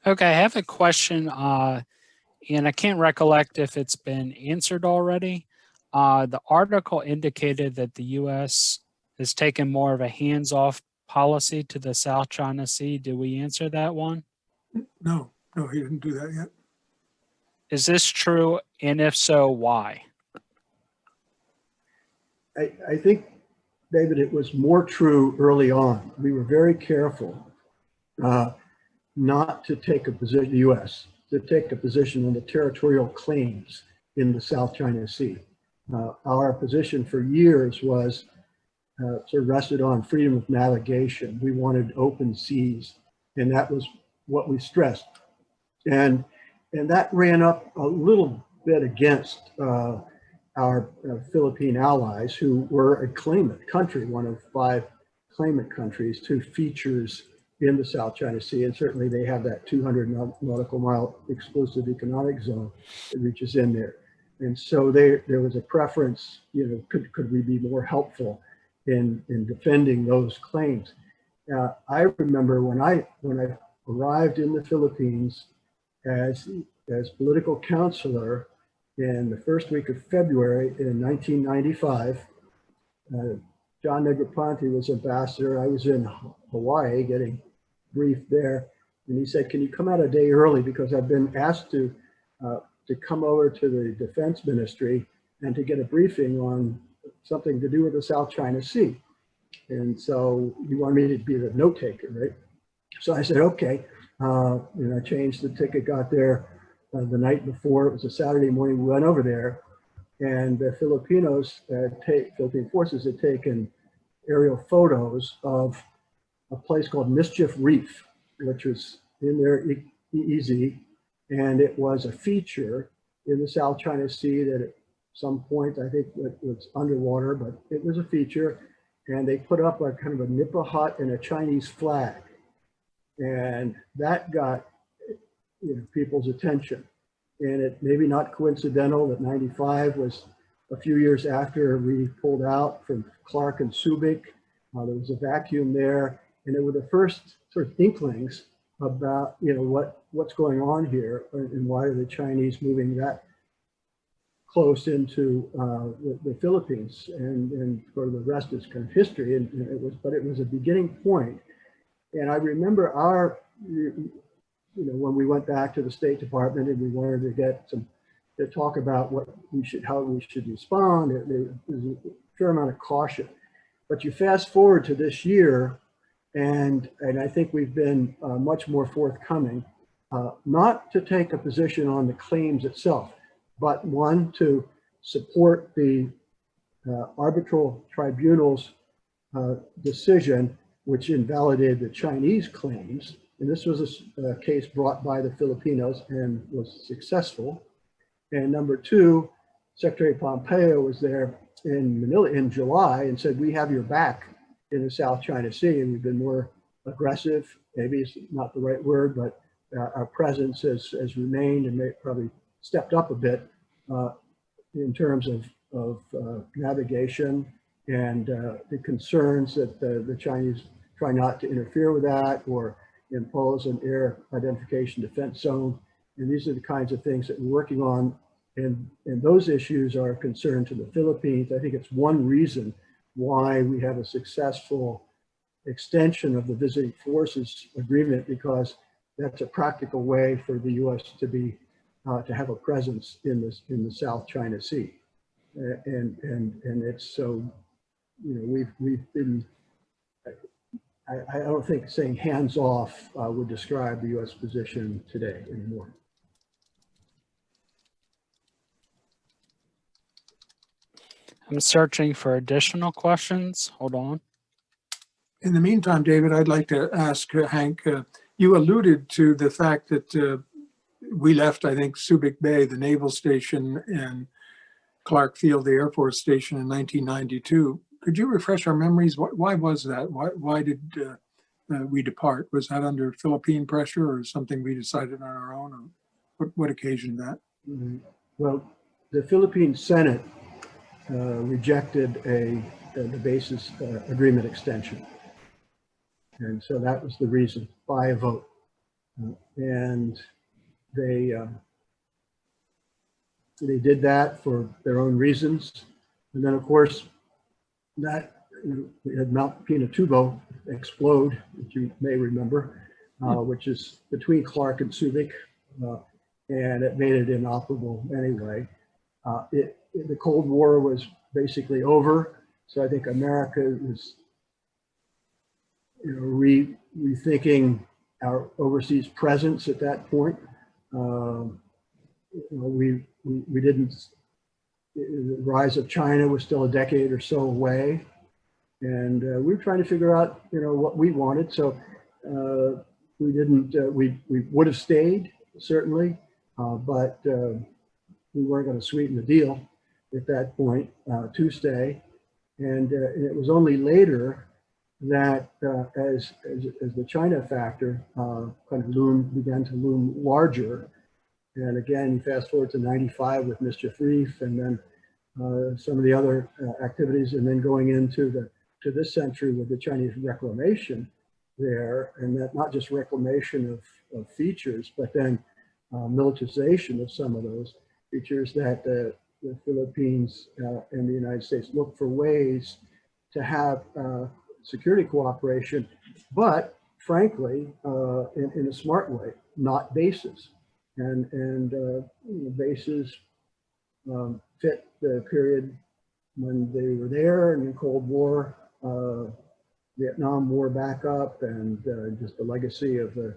Okay, I have a question, and I can't recollect if it's been answered already. The article indicated that the U.S. has taken more of a hands-off policy to the South China Sea. Did we answer that one? No, he didn't do that yet. Is this true? And if so, why? I think, David, it was more true early on. We were very careful not to take a position, the U.S., to take a position on the territorial claims in the South China Sea. Our position for years was sort of rested on freedom of navigation. We wanted open seas, and that was what we stressed. And that ran up a little bit against our Philippine allies, who were a claimant country, one of 5 claimant countries to features in the South China Sea. And certainly they have that 200 nautical mile exclusive economic zone that reaches in there. And so there was a preference, could we be more helpful in defending those claims? I remember when I arrived in the Philippines as political counselor in the first week of February in 1995. John Negroponte was ambassador. I was in Hawaii getting briefed there, and he said, "Can you come out a day early, because I've been asked to come over to the Defense Ministry and to get a briefing on something to do with the South China Sea." And so he wanted me to be the note taker, right? So I said, okay. I changed the ticket, got there the night before. It was a Saturday morning. We went over there, and the Philippine forces had taken aerial photos of a place called Mischief Reef, which was in their EEZ, and it was a feature in the South China Sea that at some point, I think it was underwater, but it was a feature, and they put up a kind of a nipa hut and a Chinese flag, and that got people's attention. And it maybe not coincidental that 95 was a few years after we pulled out from Clark and Subic. There was a vacuum there, and it were the first sort of inklings about what's going on here, and why are the Chinese moving that close into the Philippines, and for the rest is kind of history. And it was a beginning point. And I remember when we went back to the State Department and we wanted to get to talk about how we should respond, there was a fair amount of caution. But you fast forward to this year, and I think we've been much more forthcoming, not to take a position on the claims itself, but one, to support the arbitral tribunal's decision, which invalidated the Chinese claims. And this was a case brought by the Filipinos and was successful. And number 2, Secretary Pompeo was there in Manila in July and said, "We have your back in the South China Sea, and we've been more aggressive." Maybe it's not the right word, but our presence has remained and may probably stepped up a bit in terms of navigation and the concerns that the Chinese try not to interfere with that or impose an air identification defense zone. And these are the kinds of things that we're working on. And those issues are a concern to the Philippines. I think it's one reason why we have a successful extension of the visiting forces agreement, because that's a practical way for the U.S. to be to have a presence in the South China Sea, and it's so, you know, we've been. I don't think saying hands off would describe the U.S. position today anymore. I'm searching for additional questions. Hold on. In the meantime, David, I'd like to ask Hank, you alluded to the fact that we left, I think, Subic Bay, the naval station, and Clark Field, the Air Force Station, in 1992. Could you refresh our memories? Why was that? Why did we depart? Was that under Philippine pressure or something we decided on our own? Or what occasioned that? Mm-hmm. Well, the Philippine Senate rejected the basis agreement extension. And so that was the reason, by a vote. And they did that for their own reasons. And then, of course, that we had Mount Pinatubo explode, which you may remember, which is between Clark and Subic, and it made it inoperable anyway. The Cold War was basically over, so I think America was, rethinking our overseas presence at that point. We didn't. The rise of China was still a decade or so away, and we were trying to figure out, what we wanted. So we didn't. We would have stayed certainly, but we weren't going to sweeten the deal at that point to stay. And it was only later that as the China factor kind of began to loom larger. And again, you fast forward to 95 with Mischief Reef, and then some of the other activities, and then going into this century with the Chinese reclamation there, and that not just reclamation of features, but then militarization of some of those features that the Philippines and the United States look for ways to have security cooperation, but frankly, in a smart way, not bases. And bases fit the period when they were there in the Cold War, Vietnam War backup, and just the legacy of the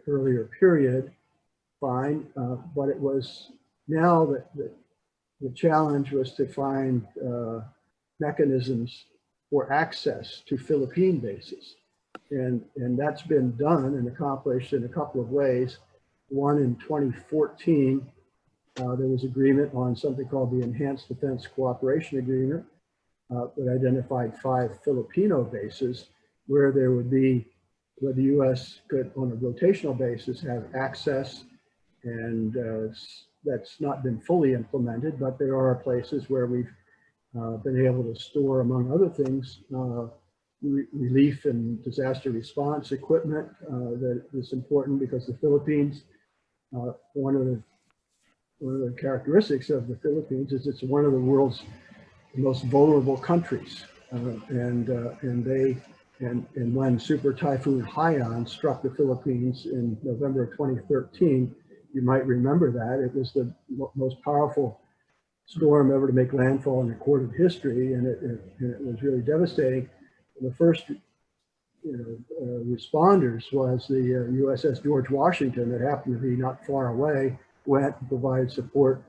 earlier period. Fine, but it was now that the challenge was to find mechanisms for access to Philippine bases, and that's been done and accomplished in a couple of ways. One, in 2014, there was agreement on something called the Enhanced Defense Cooperation Agreement that identified 5 Filipino bases where there would be, where the U.S. could, on a rotational basis, have access, and that's not been fully implemented, but there are places where we've been able to store, among other things, relief and disaster response equipment that is important, because the Philippines, one of the characteristics of the Philippines is it's one of the world's most vulnerable countries, and when Super Typhoon Haiyan struck the Philippines in November of 2013, you might remember that it was the most powerful storm ever to make landfall in recorded history, and it was really devastating. The first responders was the USS George Washington, that happened to be not far away, went and provided support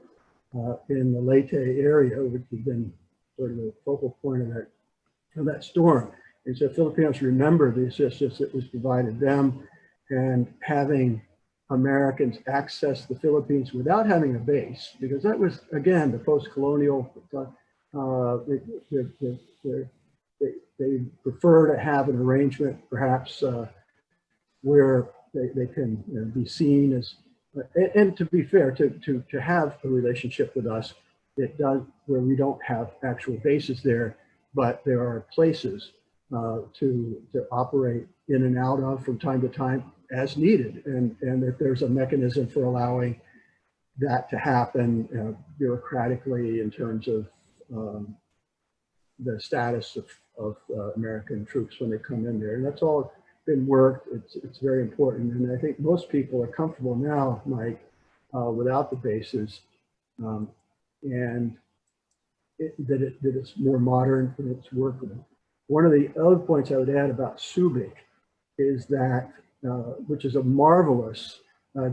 in the Leyte area, which has been sort of the focal point of that storm. And so Filipinos remember the assistance that was provided them, and having Americans access the Philippines without having a base, because that was, again, the post-colonial, they prefer to have an arrangement, perhaps, where they can be seen as, and to be fair, to have a relationship with us it does, where we don't have actual bases there, but there are places to operate in and out of from time to time as needed, and that there's a mechanism for allowing that to happen bureaucratically in terms of the status of American troops when they come in there. And that's all been worked. It's very important. And I think most people are comfortable now, Mike, without the bases, and that it's more modern and it's workable. One of the other points I would add about Subic is that, which is a marvelous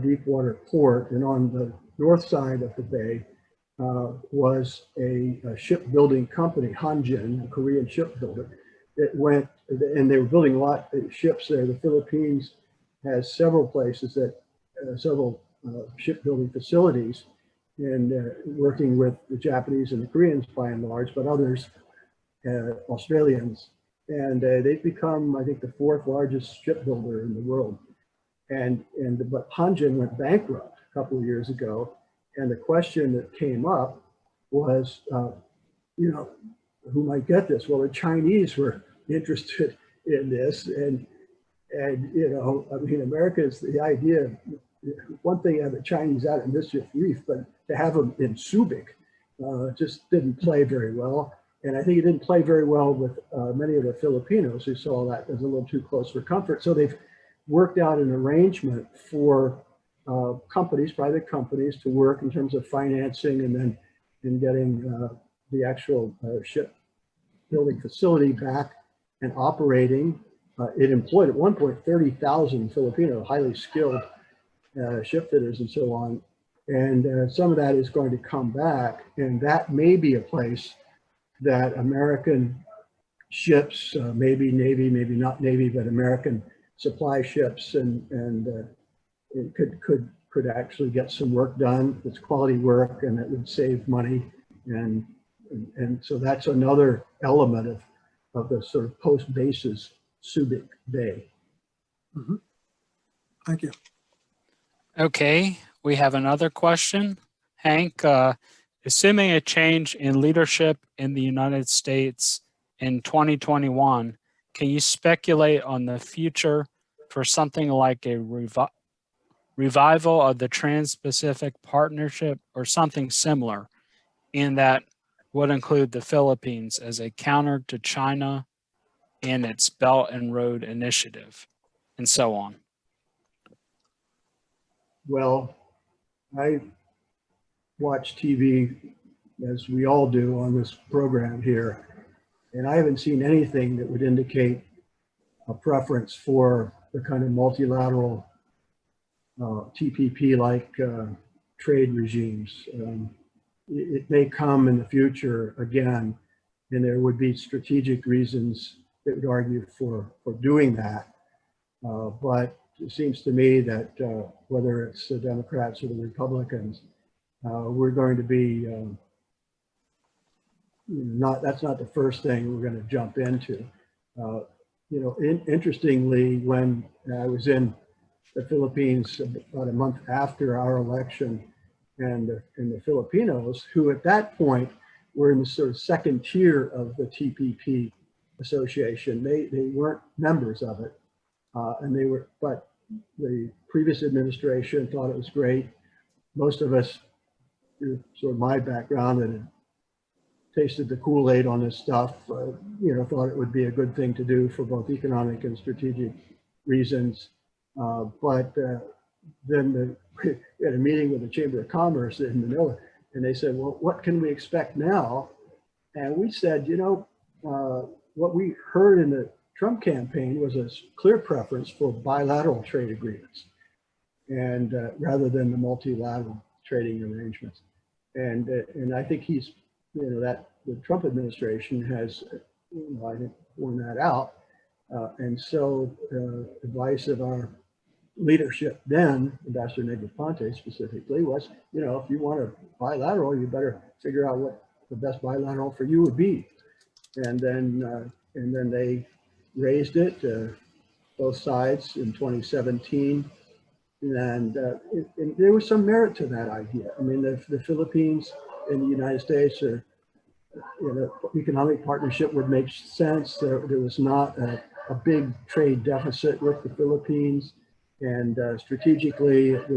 deep water port, and on the north side of the bay was a shipbuilding company, Hanjin, a Korean shipbuilder. It went, and they were building a lot of ships there. The Philippines has several places that, several shipbuilding facilities, and working with the Japanese and the Koreans by and large, but others, Australians. And they've become, I think, the fourth largest shipbuilder in the world. But Hanjin went bankrupt a couple of years ago. And the question that came up was, you know, who might get this? Well, the Chinese were interested in this, and you know, I mean, America's the idea. One thing to have the Chinese out in Mischief Reef, but to have them in Subic just didn't play very well. And I think it didn't play very well with many of the Filipinos who saw that as a little too close for comfort. So they've worked out an arrangement for companies, private companies, to work in terms of financing and then in getting the actual shipbuilding facility back and operating. It employed at one point 30,000 Filipino highly skilled ship fitters and so on. And some of that is going to come back, and that may be a place that American ships, maybe Navy, maybe not Navy, but American supply ships and it could actually get some work done. It's quality work, and it would save money, and so that's another element of the sort of post bases Subic Bay. Mm-hmm. Thank you. Okay, we have another question. Hank, assuming a change in leadership in the United States in 2021, can you speculate on the future for something like a revival of the Trans-Pacific Partnership or something similar, in that would include the Philippines as a counter to China and its Belt and Road Initiative, and so on? Well, I watch TV, as we all do on this program here, and I haven't seen anything that would indicate a preference for the kind of multilateral TPP-like trade regimes. It may come in the future again, and there would be strategic reasons that would argue for doing that. But it seems to me that whether it's the Democrats or the Republicans, we're going to be that's not the first thing we're going to jump into. You know, interestingly, when I was in the Philippines about a month after our election, and the Filipinos, who at that point were in the sort of second tier of the TPP association, they weren't members of it, and they were, but the previous administration thought it was great. Most of us, sort of my background, and had tasted the Kool-Aid on this stuff, you know, thought it would be a good thing to do for both economic and strategic reasons. But then we had a meeting with the Chamber of Commerce in Manila, and they said, well, what can we expect now? And we said, you know, what we heard in the Trump campaign was a clear preference for bilateral trade agreements, and rather than the multilateral trading arrangements. And I think he's, you know, that the Trump administration has, you know, I think, worn that out. And so advice of our leadership then, Ambassador Negroponte specifically, was, you know, if you want a bilateral, you better figure out what the best bilateral for you would be. And then they raised it, both sides, in 2017. And there was some merit to that idea. I mean, the Philippines in the United States, or economic partnership would make sense. There was not a big trade deficit with the Philippines, and strategically it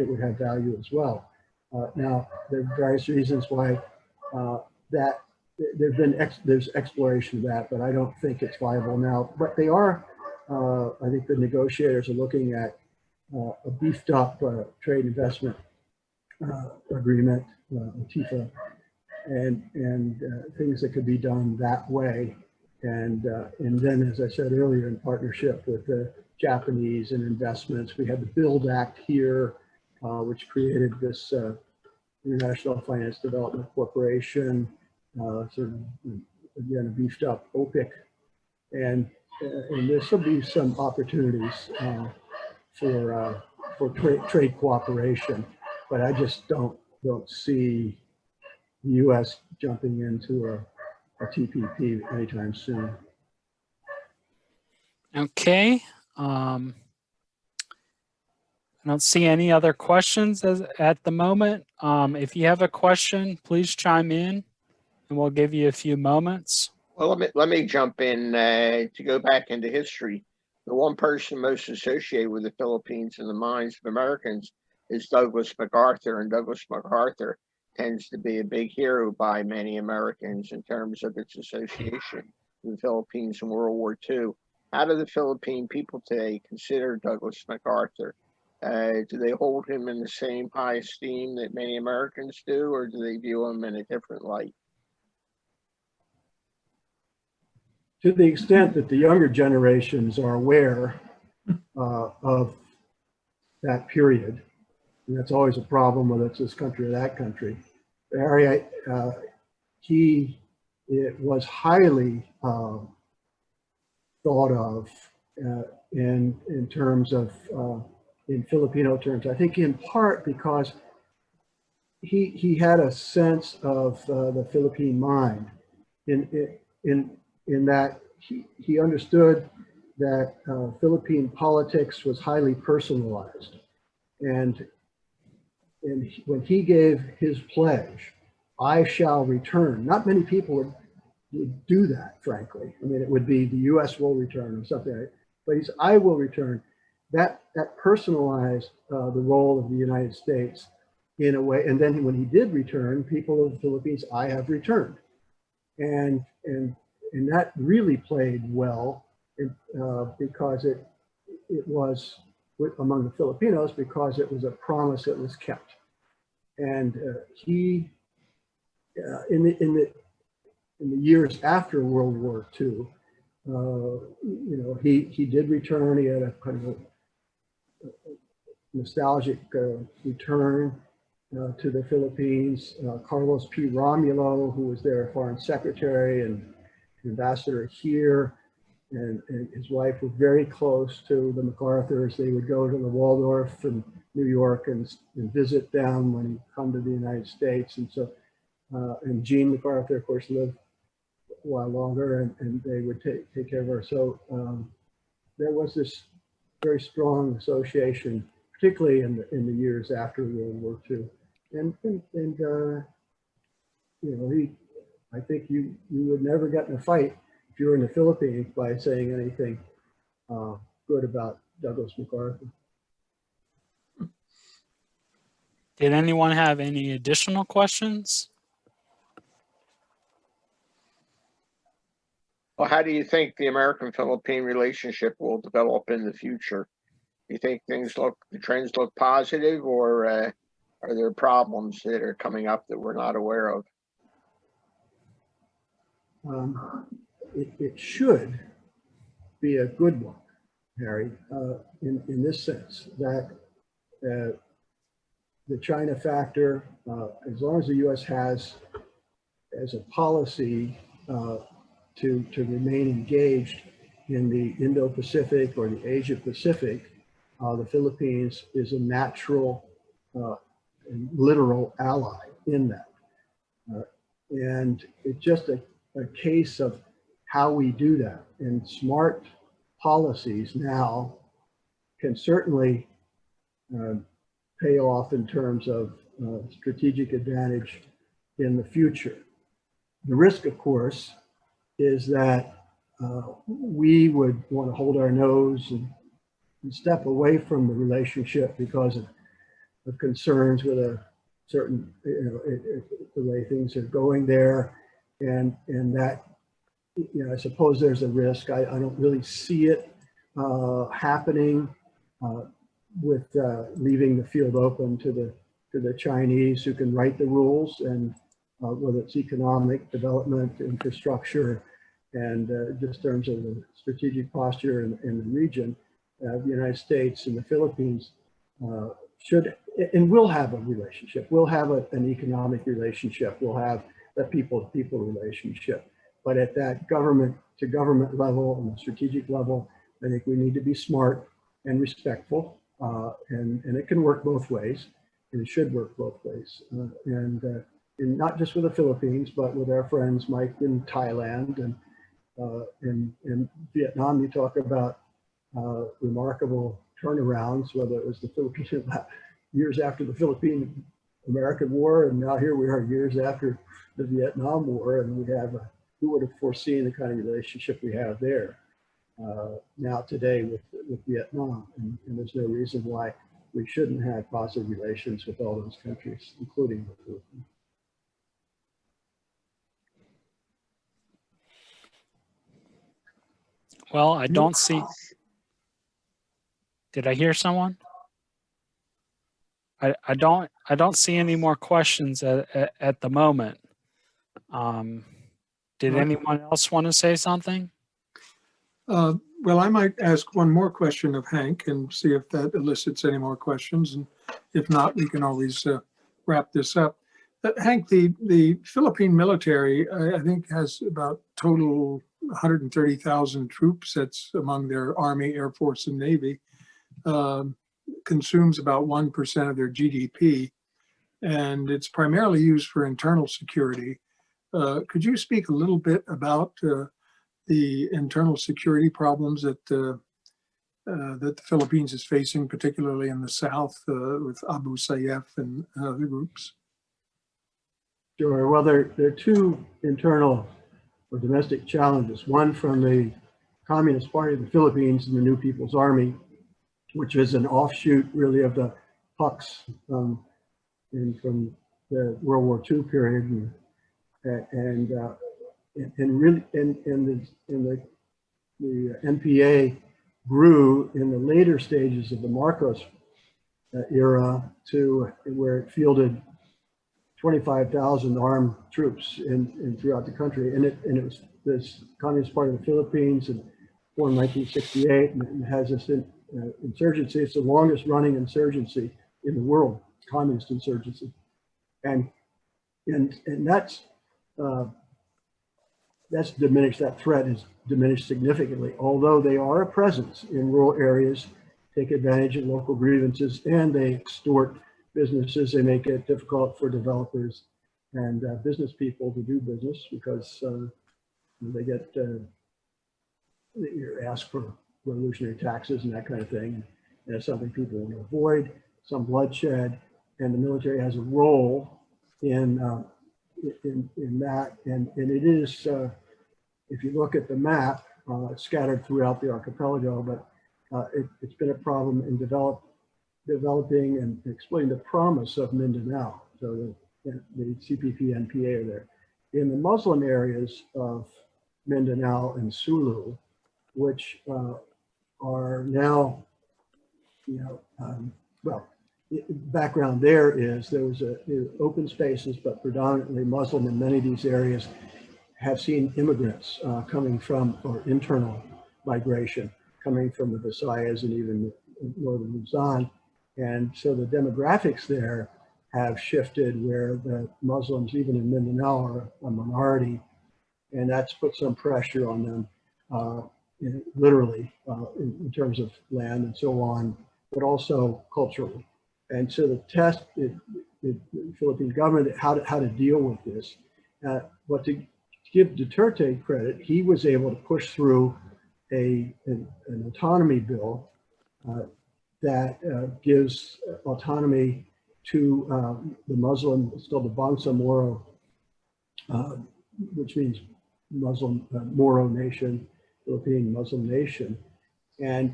would have value as well. Now there are various reasons why there's exploration of that, but I don't think it's viable now. But they are, I think the negotiators are looking at a beefed up trade investment agreement, TIFA, and things that could be done that way. And then, as I said earlier, in partnership with the Japanese and investments, we had the BUILD Act here, which created this International Finance Development Corporation, sort of, again, a beefed up OPIC. And there will be some opportunities for trade cooperation, but I just don't see the U.S. jumping into a TPP anytime soon. Okay. I don't see any other questions at the moment. If you have a question, please chime in and we'll give you a few moments. Well, let me jump in to go back into history. The one person most associated with the Philippines in the minds of Americans is Douglas MacArthur, and Douglas MacArthur tends to be a big hero by many Americans in terms of its association with the Philippines in World War II. How do the Philippine people today consider Douglas MacArthur? Do they hold him in the same high esteem that many Americans do, or do they view him in a different light? To the extent that the younger generations are aware of that period, and that's always a problem, whether it's this country or that country. Harry, it was highly thought of in terms of in Filipino terms. I think in part because he had a sense of the Philippine mind in that he understood that Philippine politics was highly personalized, and when he gave his pledge, "I shall return," not many people would do that, frankly. I mean, it would be the U.S. will return or something like that. But he said, "I will return." That personalized the role of the United States in a way. And then when he did return, people of the Philippines, "I have returned," and that really played well because it was among the Filipinos, because it was a promise that was kept. And he, in the years after World War II, he did return. He had a kind of a nostalgic return to the Philippines. Carlos P. Romulo, who was their foreign secretary and ambassador here, and his wife were very close to the MacArthurs. They would go to the Waldorf in New York and visit them when he come to the United States. And so, and Jean MacArthur, of course, lived a while longer, and they would take care of her. So there was this very strong association, particularly in the years after World War II. And I think you would never get in a fight if you were in the Philippines by saying anything good about Douglas MacArthur. Did anyone have any additional questions? Well, how do you think the American-Philippine relationship will develop in the future? Do you think the trends look positive, or are there problems that are coming up that we're not aware of? It should be a good one, Harry, in this sense, that the China factor, as long as the U.S. has as a policy to remain engaged in the Indo-Pacific or the Asia-Pacific, the Philippines is a natural and literal ally in that. And it's just a case of how we do that. And smart policies now can certainly pay off in terms of strategic advantage in the future. The risk, of course, is that we would want to hold our nose and step away from the relationship because of concerns with a certain, the way things are going there, and that, I suppose there's a risk. I don't really see it happening with leaving the field open to the Chinese, who can write the rules, and whether it's economic development, infrastructure, and just in terms of the strategic posture in the region. The United States and the Philippines should and will have a relationship. We'll have an economic relationship. We'll have a people-to-people relationship. But at that government-to-government level and the strategic level, I think we need to be smart and respectful, and it can work both ways, and it should work both ways. And not just with the Philippines, but with our friends, Mike, in Thailand and in Vietnam. You talk about remarkable turnarounds, whether it was the Philippines years after the Philippine-American War, and now here we are years after the Vietnam War, and we have who would have foreseen the kind of relationship we have there now today with Vietnam, and there's no reason why we shouldn't have positive relations with all those countries, including the Philippines. Well, I don't see. Did I hear someone? I don't see any more questions at the moment. Did anyone else want to say something? Well, I might ask one more question of Hank and see if that elicits any more questions. And if not, we can always wrap this up. Hank, the Philippine military, I think, has about total 130,000 troops. That's among their Army, Air Force, and Navy. Consumes about 1% of their GDP, and it's primarily used for internal security. Could you speak a little bit about the internal security problems that the Philippines is facing, particularly in the south with Abu Sayyaf and other groups? Sure. Well, there are two internal or domestic challenges. One from the Communist Party of the Philippines and the New People's Army, which is an offshoot really of the PUCs from the World War II period, and really the NPA grew in the later stages of the Marcos era to where it fielded 25,000 armed troops throughout the country, and it was this Communist Party of the Philippines, and formed in 1968, and it has this insurgency. It's the longest running insurgency in the world, communist insurgency, and that's diminished. That threat has diminished significantly, although they are a presence in rural areas, take advantage of local grievances, and they extort businesses. They make it difficult for developers and business people to do business because they get you're asked for revolutionary taxes and that kind of thing. And it's something people want to avoid, some bloodshed, and the military has a role in that. And it is, if you look at the map, it's scattered throughout the archipelago, but it's been a problem in developing and exploiting the promise of Mindanao. So the CPP, NPA are there. In the Muslim areas of Mindanao and Sulu, which are now, well, background there was open spaces, but predominantly Muslim, and many of these areas have seen immigrants coming from, or internal migration, coming from the Visayas and even northern Luzon. And so the demographics there have shifted, where the Muslims, even in Mindanao, are a minority, and that's put some pressure on them, literally, in terms of land and so on, but also culturally. And so the test, the Philippine government, how to deal with this. But to give Duterte credit, he was able to push through an autonomy bill that gives autonomy to the Muslim, it's called the Bangsamoro uh, which means Muslim, Moro nation, Philippine Muslim nation. And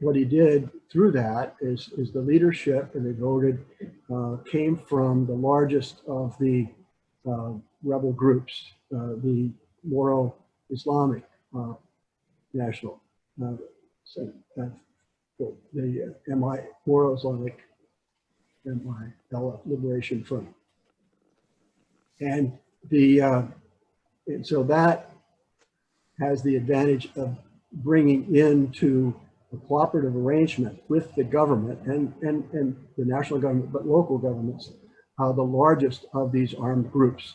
what he did through that is the leadership, and they voted, came from the largest of the rebel groups, the Moro Islamic National, the Moro Islamic MILF Liberation Front. And and so that has the advantage of bringing into a cooperative arrangement with the government and the national government, but local governments, the largest of these armed groups.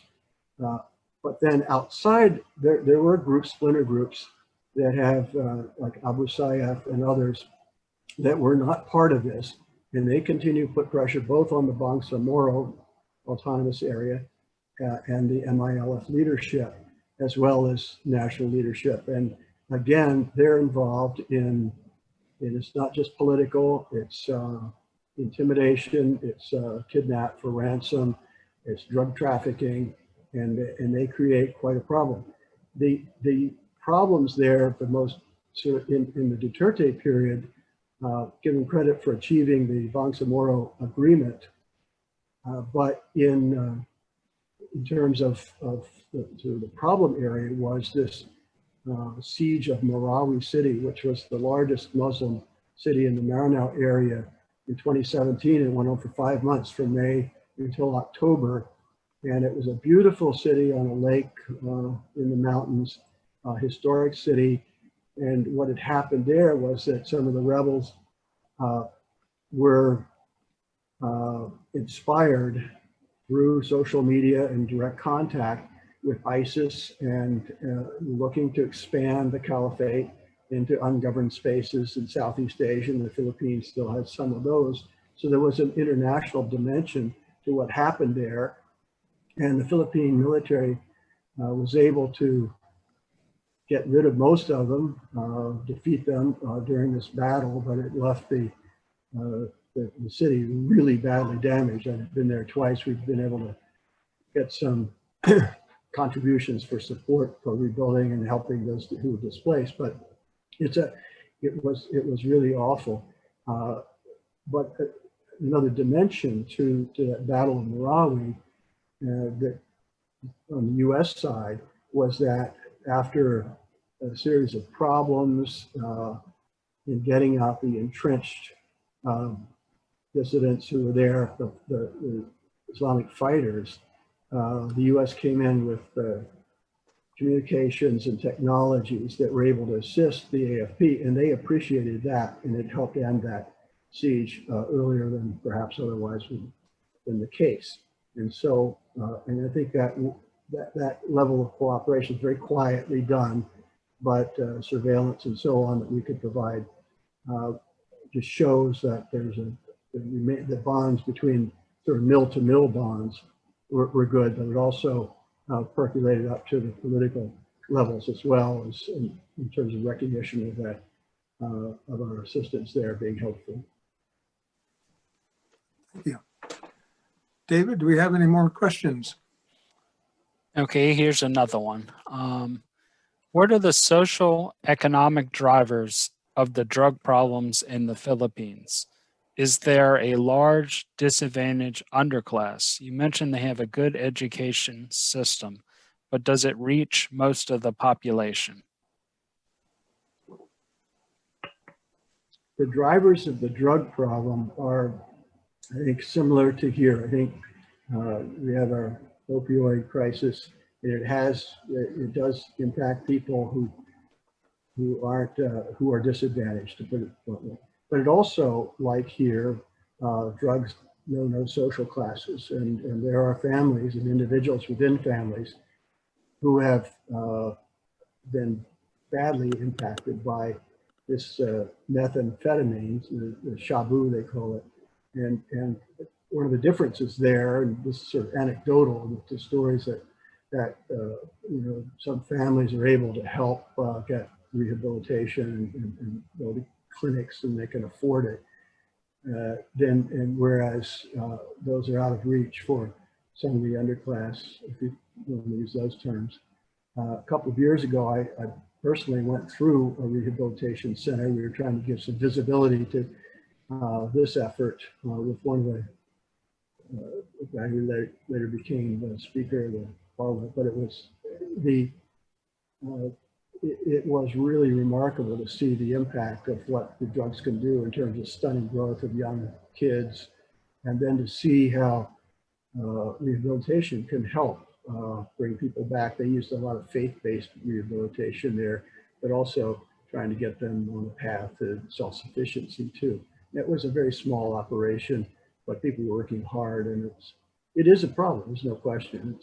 But then outside, there were groups, splinter groups, that have, like Abu Sayyaf and others, that were not part of this. And they continue to put pressure both on the Bangsamoro autonomous area and the MILF leadership, as well as national leadership. And again, they're involved in, it's not just political, it's intimidation, it's kidnap for ransom, it's drug trafficking, and they create quite a problem. The problems there, the most, so in the Duterte period, give them credit for achieving the Bangsamoro agreement, but in terms of the problem area was this siege of Marawi City, which was the largest Muslim city in the Maranao area in 2017. It went on for 5 months, from May until October. And it was a beautiful city on a lake in the mountains, historic city. And what had happened there was that some of the rebels were inspired through social media and direct contact with ISIS, and looking to expand the caliphate into ungoverned spaces in Southeast Asia, and the Philippines still has some of those. So there was an international dimension to what happened there. And the Philippine military was able to get rid of most of them, defeat them during this battle, but it left the city really badly damaged. I've been there twice. We've been able to get some contributions for support for rebuilding and helping those who were displaced, but it was really awful. But another dimension to that battle in Marawi, that on the U.S. side, was that after a series of problems in getting out the entrenched dissidents who were there, the Islamic fighters, the U.S. came in with communications and technologies that were able to assist the AFP, and they appreciated that, and it helped end that siege earlier than perhaps otherwise would have been the case. And so, and I think that level of cooperation is very quietly done, but surveillance and so on that we could provide just shows that there's the bonds between sort of mill-to-mill bonds were good, but it also percolated up to the political levels as well, as in terms of recognition of that, of our assistance there being helpful. Thank you. David, do we have any more questions? Okay, here's another one. What are the social economic drivers of the drug problems in the Philippines? Is there a large disadvantaged underclass? You mentioned they have a good education system, but does it reach most of the population? The drivers of the drug problem are, I think, similar to here. I think we have our opioid crisis. It does impact people who are disadvantaged, to put it bluntly. But it also, like here, drugs know no social classes, and there are families and individuals within families who have been badly impacted by this methamphetamine, the shabu they call it, and one of the differences there, and this is sort of anecdotal, the stories that you know, some families are able to help get rehabilitation and go to clinics and they can afford it. And whereas those are out of reach for some of the underclass, if you want to use those terms. A couple of years ago, I personally went through a rehabilitation center. We were trying to give some visibility to this effort with one of the guy who later became the Speaker of the Parliament. But it was it was really remarkable to see the impact of what the drugs can do in terms of stunning growth of young kids, and then to see how rehabilitation can help bring people back. They used a lot of faith-based rehabilitation there, but also trying to get them on a path to self-sufficiency too. It was a very small operation, but people were working hard, and it is a problem. There's no question.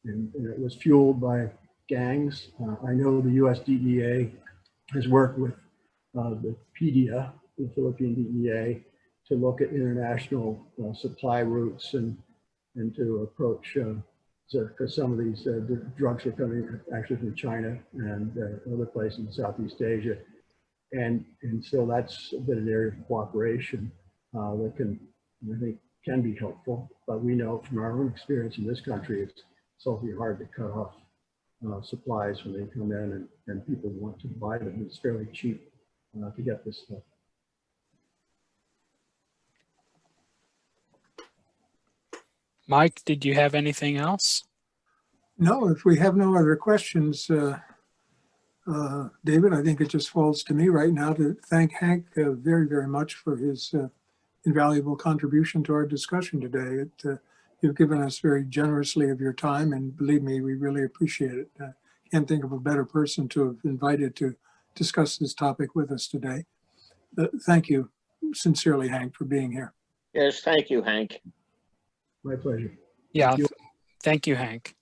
And it was fueled by gangs. I know the U.S. DEA has worked with the PDEA, the Philippine DEA, to look at international supply routes and to approach, because some of these drugs are coming actually from China and other places in Southeast Asia. And so that's a bit of an area of cooperation that I think can be helpful. But we know from our own experience in this country, it's awfully hard to cut off supplies when they come in, and people want to buy them. It's fairly cheap to get this stuff. Mike, did you have anything else? No, if we have no other questions, David, I think it just falls to me right now to thank Hank very, very much for his invaluable contribution to our discussion today. You've given us very generously of your time, and believe me, we really appreciate it. Can't think of a better person to have invited to discuss this topic with us today. Thank you sincerely, Hank, for being here. Yes, thank you, Hank. My pleasure. Yeah, Thank you. thank you, Hank.